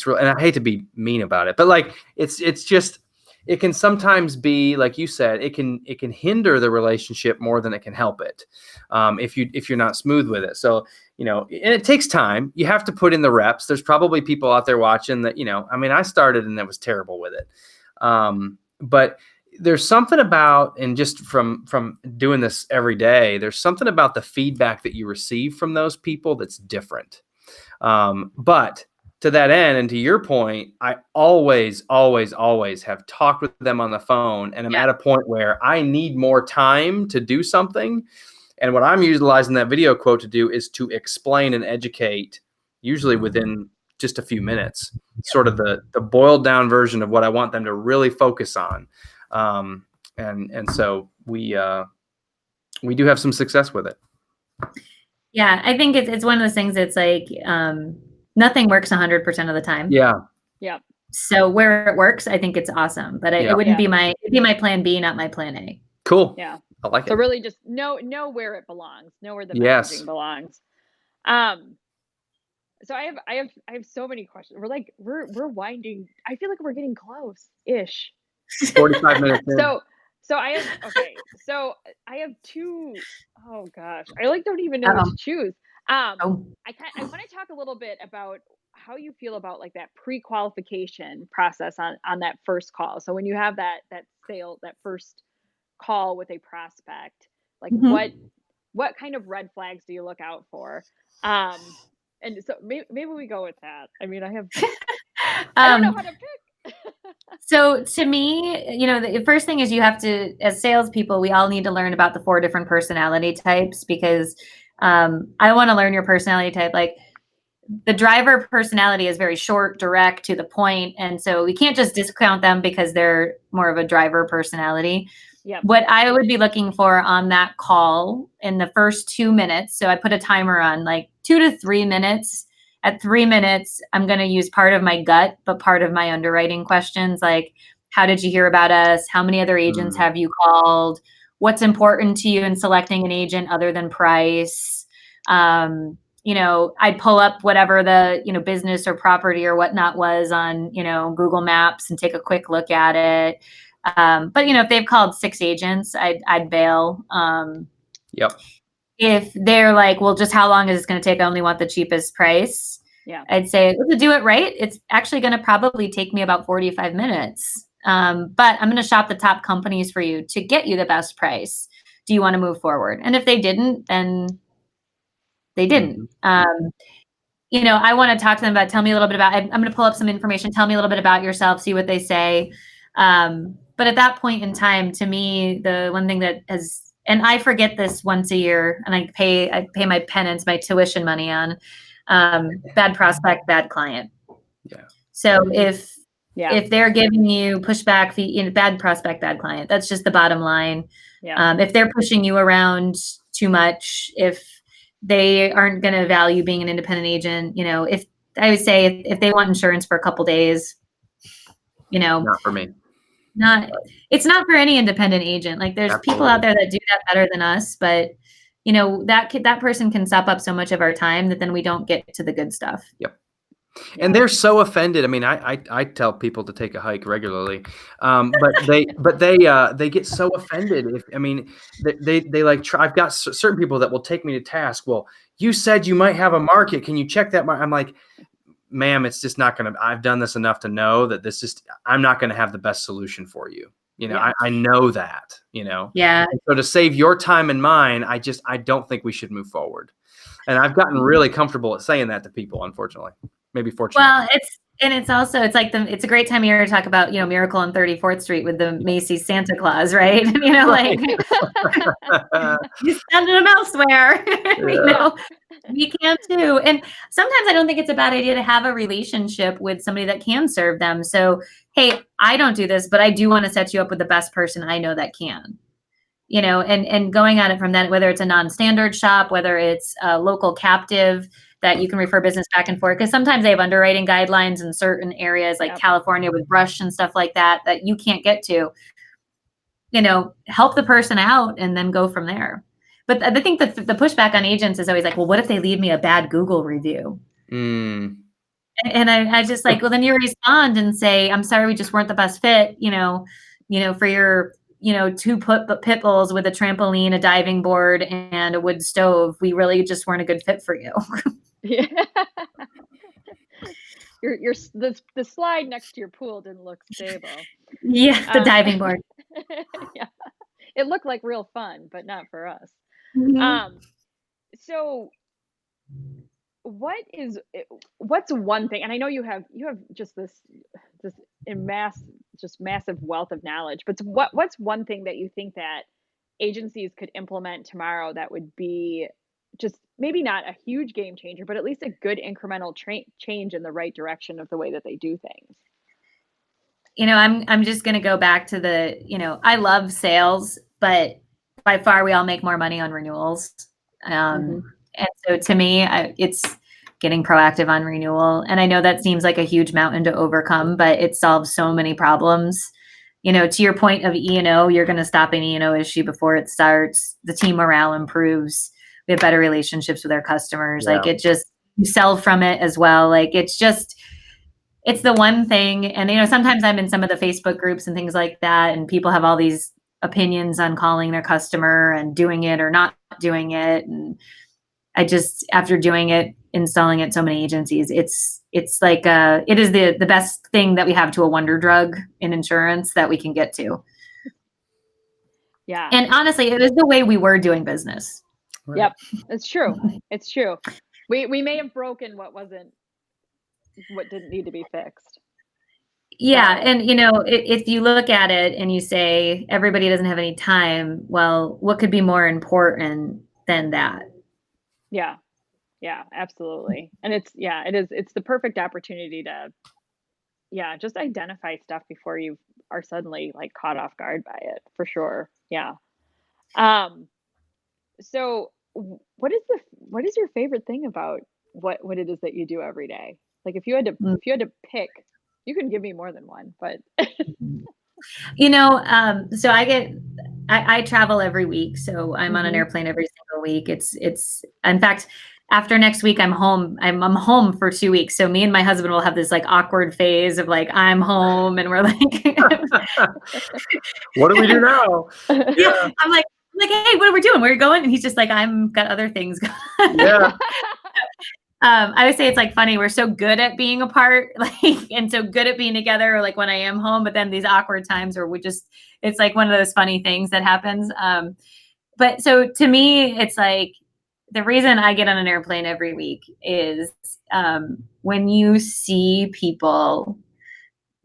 real. And I hate to be mean about it, but like, it's just, it can sometimes be, like you said, it can hinder the relationship more than it can help it. If you're not smooth with it. So, and it takes time. You have to put in the reps. There's probably people out there watching that, I mean, I started and I was terrible with it. But there's something about, and just from doing this every day, there's something about the feedback that you receive from those people that's different. But to that end, and to your point, I always have talked with them on the phone, and I'm at a point where I need more time to do something. And what I'm utilizing that video quote to do is to explain and educate, usually within just a few minutes, sort of the boiled down version of what I want them to really focus on. And so we do have some success with it. Yeah, I think it's one of those things that's like nothing works 100% of the time. Yeah. Yeah. So where it works, I think it's awesome. But it wouldn't be it'd be my plan B, not my plan A. Cool. Yeah. I like it. So really just know where it belongs, know where the messaging belongs. So I have so many questions. We're winding. I feel like we're getting close-ish. 45 minutes in. So I have two. Oh gosh, I don't even know what to choose. I want to talk a little bit about how you feel about like that pre-qualification process on that first call. So when you have that first call with a prospect, like what kind of red flags do you look out for? And so maybe we go with that. I mean, I don't know how to pick. So to me, the first thing is you have to, as salespeople, we all need to learn about the 4 different personality types, because I want to learn your personality type. Like the driver personality is very short, direct, to the point. And so we can't just discount them because they're more of a driver personality. Yep. What I would be looking for on that call in the first 2 minutes, so I put a timer on like 2 to 3 minutes. At 3 minutes, I'm going to use part of my gut, but part of my underwriting questions, like, how did you hear about us? How many other agents have you called? What's important to you in selecting an agent other than price? I'd pull up whatever the, business or property or whatnot was on, Google Maps and take a quick look at it. But if they've called 6 agents, I'd bail. Yep. If they're like, well, just how long is this going to take? I only want the cheapest price. Yeah. I'd say to do it right, it's actually going to probably take me about 45 minutes. But I'm going to shop the top companies for you to get you the best price. Do you want to move forward? And if they didn't, then they didn't. I want to talk to them about, tell me a little bit about, I'm going to pull up some information. Tell me a little bit about yourself, see what they say. But at that point in time, to me, the one thing that has, and I forget this once a year, and I pay my penance, my tuition money on bad prospect, bad client. Yeah. So if they're giving you pushback fee, bad prospect, bad client, that's just the bottom line. Yeah. If they're pushing you around too much, if they aren't going to value being an independent agent, if I would say if they want insurance for a couple days, not for me. It's not for any independent agent. Like there's people out there that do that better than us, but that person can sop up so much of our time that then we don't get to the good stuff. Yep. And they're so offended. I mean, I tell people to take a hike regularly, but they get so offended. They like try. I've got certain people that will take me to task. Well, you said you might have a market. Can you check that? I'm like, ma'am, it's just not going to, I've done this enough to know that I'm not going to have the best solution for you. I know that, Yeah. And so to save your time and mine, I don't think we should move forward. And I've gotten really comfortable at saying that to people, unfortunately, maybe fortunately. Well, it's a great time of year to talk about, Miracle on 34th Street with the Macy's Santa Claus, right? Like you sending them elsewhere, we can too. And sometimes I don't think it's a bad idea to have a relationship with somebody that can serve them. So, hey, I don't do this, but I do want to set you up with the best person I know that can, and going at it from that, whether it's a non-standard shop, whether it's a local captive that you can refer business back and forth. Because sometimes they have underwriting guidelines in certain areas like California with brush and stuff like that you can't get to. Help the person out and then go from there. But I think that the pushback on agents is always like, well, what if they leave me a bad Google review? And I just like, well, then you respond and say, I'm sorry, we just weren't the best fit, for your, 2 pit bulls with a trampoline, a diving board, and a wood stove. We really just weren't a good fit for you. Yeah. The slide next to your pool didn't look stable. Yeah, the diving board. Yeah. It looked like real fun, but not for us. Mm-hmm. So what's one thing, and I know you have just this massive wealth of knowledge, but what's one thing that you think that agencies could implement tomorrow that would be just maybe not a huge game changer, but at least a good incremental change in the right direction of the way that they do things? I'm just going to go back to I love sales, but by far we all make more money on renewals. And so to me, it's getting proactive on renewal. And I know that seems like a huge mountain to overcome, but it solves so many problems. To your point of E&O, you're going to stop an E&O issue before it starts. The team morale improves. We have better relationships with our customers. Yeah. Like you sell from it as well. Like it's the one thing. And, sometimes I'm in some of the Facebook groups and things like that, and people have all these opinions on calling their customer and doing it or not doing it. And I just, after doing it, installing at so many agencies, it's like, it is the best thing that we have to a wonder drug in insurance that we can get to. Yeah. And honestly, it is the way we were doing business. Right. Yep. It's true. It's true. We may have broken what didn't need to be fixed. Yeah. And, if you look at it and you say everybody doesn't have any time, well, what could be more important than that? Yeah. Yeah, absolutely. And it's the perfect opportunity to, just identify stuff before you are suddenly like caught off guard by it, for sure. Yeah. So what is your favorite thing about what it is that you do every day? Like if you had to pick, you can give me more than one, but so I travel every week. So I'm on an airplane every single week. It's in fact, after next week, I'm home. I'm home for 2 weeks. So me and my husband will have this like awkward phase of like, I'm home, and we're like, what do we do now? Yeah. I'm like, hey, what are we doing? Where are you going? And he's just like, I'm got other things going. Yeah. I would say it's like funny. We're so good at being apart, and so good at being together, like when I am home, but then these awkward times where it's like one of those funny things that happens. But so to me, it's like, the reason I get on an airplane every week is when you see people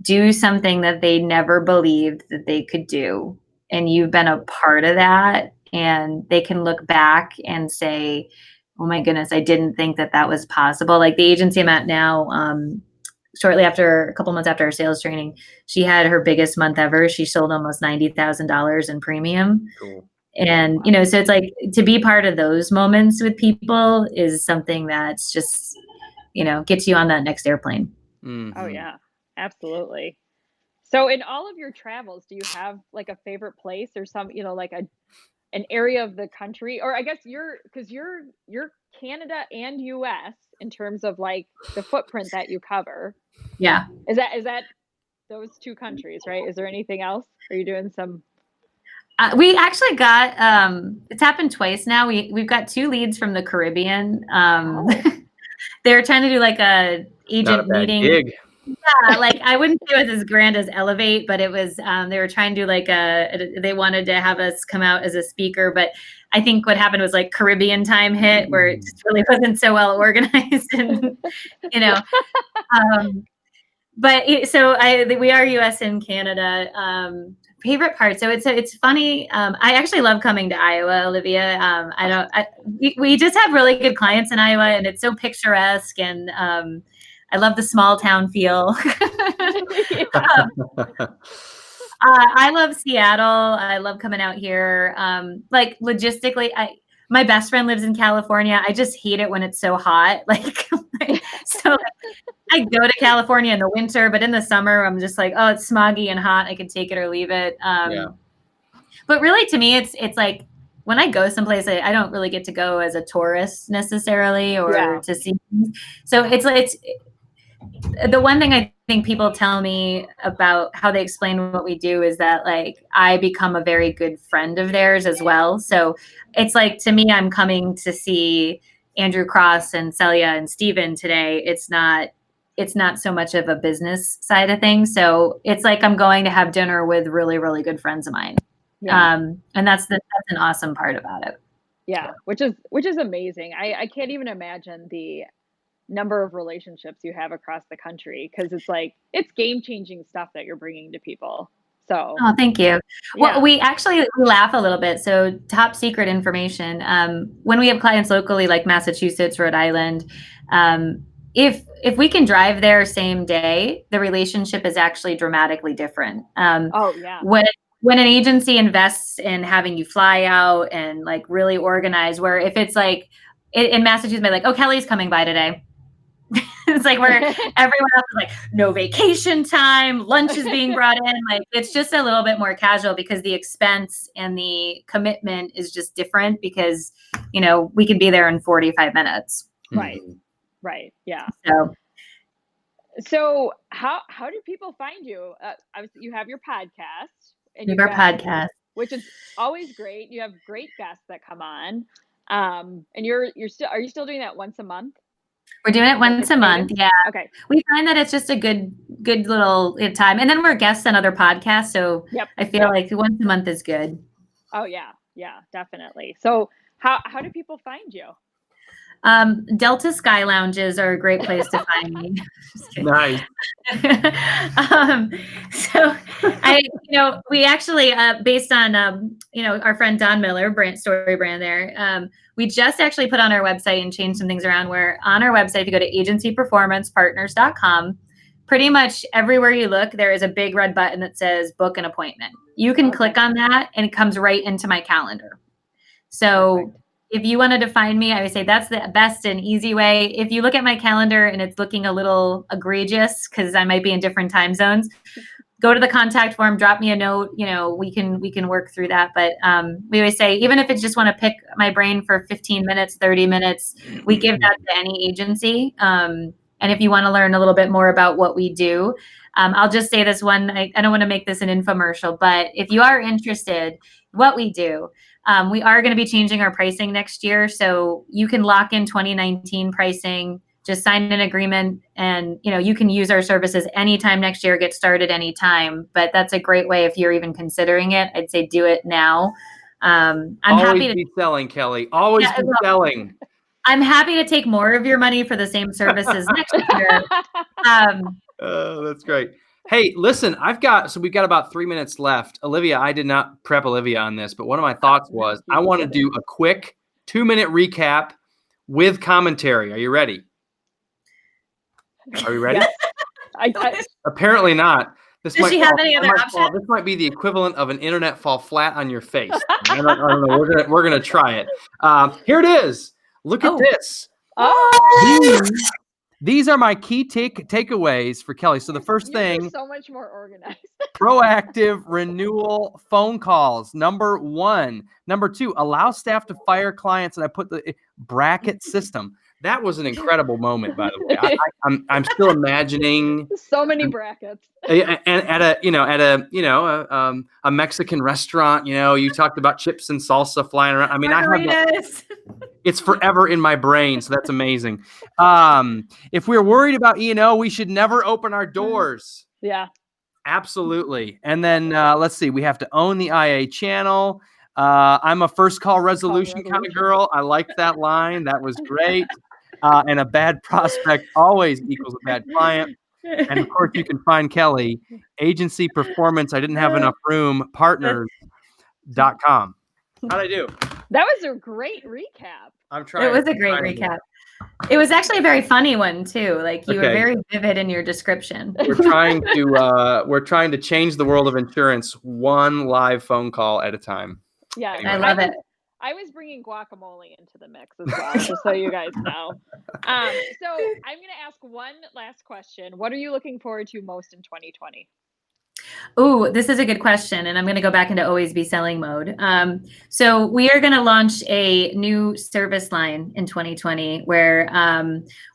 do something that they never believed that they could do, and you've been a part of that, and they can look back and say, oh my goodness, I didn't think that was possible. Like the agency I'm at now, shortly after, a couple months after our sales training, she had her biggest month ever. She sold almost $90,000 in premium. Cool. And, so it's like to be part of those moments with people is something that's just, gets you on that next airplane. Mm-hmm. Oh yeah, absolutely. So in all of your travels, do you have like a favorite place or some, like an area of the country, or I guess you're Canada and US in terms of like the footprint that you cover. Yeah. Is that those two countries, right? Is there anything else? Are you doing some? We actually got, it's happened twice now. We've got 2 leads from the Caribbean. They're trying to do like a agent meeting. Gig. Yeah, like I wouldn't say it was as grand as Elevate, but it was, they were trying to do like they wanted to have us come out as a speaker, but I think what happened was like Caribbean time hit where it just really wasn't so well organized and, but we are US and Canada. Favorite part. So it's funny. I actually love coming to Iowa, Olivia. We just have really good clients in Iowa, and it's so picturesque, and I love the small town feel. I love Seattle. I love coming out here. Like logistically, my best friend lives in California. I just hate it when it's so hot. So I go to California in the winter, but in the summer, I'm just like, oh, it's smoggy and hot. I can take it or leave it. But really, to me, it's like when I go someplace, I don't really get to go as a tourist necessarily or to see. So it's the one thing I think people tell me about how they explain what we do is that like I become a very good friend of theirs as well. So it's like, to me, I'm coming to see Andrew Cross and Celia and Steven today. It's not so much of a business side of things. So it's like I'm going to have dinner with really, really good friends of mine. Yeah. And that's an awesome part about it. Yeah, which is amazing. I can't even imagine the number of relationships you have across the country, because it's like, it's game-changing stuff that you're bringing to people. So Oh, thank you. yeah. Well, we laugh a little bit. So top secret information. When we have clients locally, like Massachusetts, Rhode Island, if we can drive there same day, the relationship is actually dramatically different. Oh yeah. When an agency invests in having you fly out and like really organize, where if it's like in Massachusetts, like, oh, Kelly's coming by today. It's like where everyone else is like, no vacation time, lunch is being brought in. Like, it's just a little bit more casual because the expense and the commitment is just different because, you know, we can be there in 45 minutes. Right. Right. Yeah. So how do people find you? Obviously you have your podcast. And we have our podcast, which is always great. You have great guests that come on. And are you still doing that once a month? We're doing it once a month. Yeah. Okay. We find that it's just a good little time. And then we're guests on other podcasts. So I feel like once a month is good. Oh yeah. Yeah, definitely. So how do people find you? Delta Sky Lounges are a great place to find me. Nice. So we actually, based on, our friend Don Miller, story brand there, we just actually put on our website and changed some things around where on our website, if you go to agencyperformancepartners.com, pretty much everywhere you look, there is a big red button that says book an appointment. You can click on that and it comes right into my calendar. So if you wanted to find me, I would say that's the best and easy way. If you look at my calendar and it's looking a little egregious because I might be in different time zones, go to the contact form, drop me a note. We can work through that. But we always say, even if it's just want to pick my brain for 15 minutes, 30 minutes, we give that to any agency. And if you want to learn a little bit more about what we do, I'll just say this one. I don't want to make this an infomercial, but if you are interested, what we do, we are going to be changing our pricing next year. So you can lock in 2019 pricing, just sign an agreement, and you can use our services anytime next year, get started anytime. But that's a great way if you're even considering it. I'd say do it now. I'm happy to be selling, Kelly. Always be selling. I'm happy to take more of your money for the same services next year. That's great. Hey, listen, we've got about 3 minutes left. Olivia, I did not prep Olivia on this, but one of my thoughts was I want to do a quick 2-minute recap with commentary. Are you ready? Are you ready? Yes. Apparently not. Does she have any other option? This might be the equivalent of an internet fall flat on your face. I don't know. We're gonna try it. Here it is. Look at this. Oh. These are my key takeaways for Kelly. So the first thing, so much more organized. proactive renewal phone calls. Number 1. Number 2, allow staff to fire clients. And I put the bracket system. That was an incredible moment, by the way. I'm still imagining so many brackets. And at a Mexican restaurant, you talked about chips and salsa flying around. I mean, it's forever in my brain, so that's amazing. If we're worried about E&O, we should never open our doors. Yeah, absolutely. And then let's see, we have to own the IA channel. I'm a first call resolution kind of girl. I liked that line. That was great. And a bad prospect always equals a bad client. And of course, you can find Kelly, agency performance. I didn't have enough room, partners.com. How'd I do? That was a great recap. I'm trying. It was a great recap. It was actually a very funny one too. Like you were very vivid in your description. We're trying to change the world of insurance one live phone call at a time. Yeah, anyway. I love it. I was bringing guacamole into the mix as well, just so you guys know. So I'm going to ask one last question. What are you looking forward to most in 2020? Oh, this is a good question. And I'm going to go back into always be selling mode. So we are going to launch a new service line in 2020 where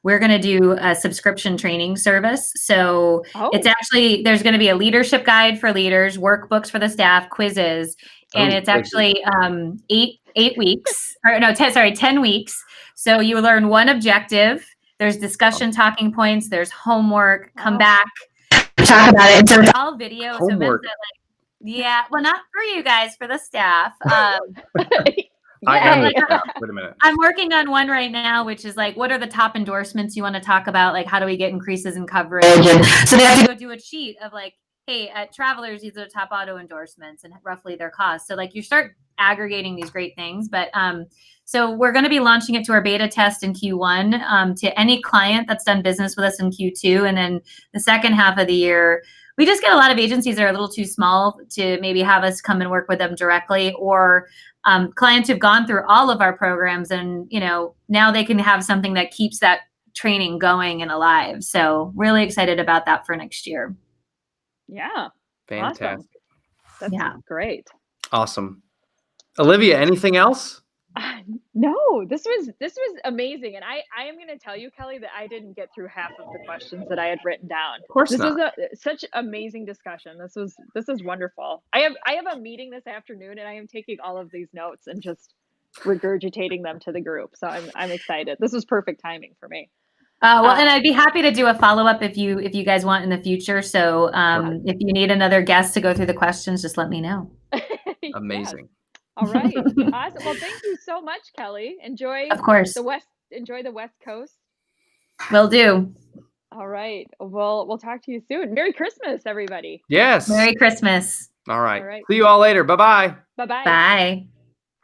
we're going to do a subscription training service. So it's actually, there's going to be a leadership guide for leaders, workbooks for the staff, quizzes. And it's actually 10 weeks. So you learn one objective. There's discussion talking points. There's homework. Come back. Talk about it. So it's all video. Homework. So well, not for you guys, for the staff. I am the Yay. staff. Wait a minute. I'm working on one right now, which is like, what are the top endorsements you want to talk about? Like, how do we get increases in coverage? And so they have to go do a sheet of like, hey, at Travelers, these are the top auto endorsements and roughly their cost. So like you start aggregating these great things. But so we're going to be launching it to our beta test in Q1 to any client that's done business with us in Q2. And then the second half of the year, we just get a lot of agencies that are a little too small to maybe have us come and work with them directly, or clients who've gone through all of our programs and, you know, now they can have something that keeps that training going and alive. So really excited about that for next year. Yeah. Fantastic. Awesome. That's great. Awesome. Olivia, anything else? No, this was amazing, and I am going to tell you, Kelly, that I didn't get through half of the questions that I had written down. Of course This not. was such amazing discussion. This is wonderful. I have a meeting this afternoon, and I am taking all of these notes and just regurgitating them to the group. So I'm excited. This was perfect timing for me. Well, and I'd be happy to do a follow-up if you guys want in the future. So if you need another guest to go through the questions, just let me know. Amazing. Yes. All right. Awesome. Well, thank you so much, Kelly. Enjoy Of course. Enjoy the West Coast. Will do. All right. We'll talk to you soon. Merry Christmas, everybody. Yes. Merry Christmas. All right. All right. See you all later. Bye-bye. Bye-bye. Bye.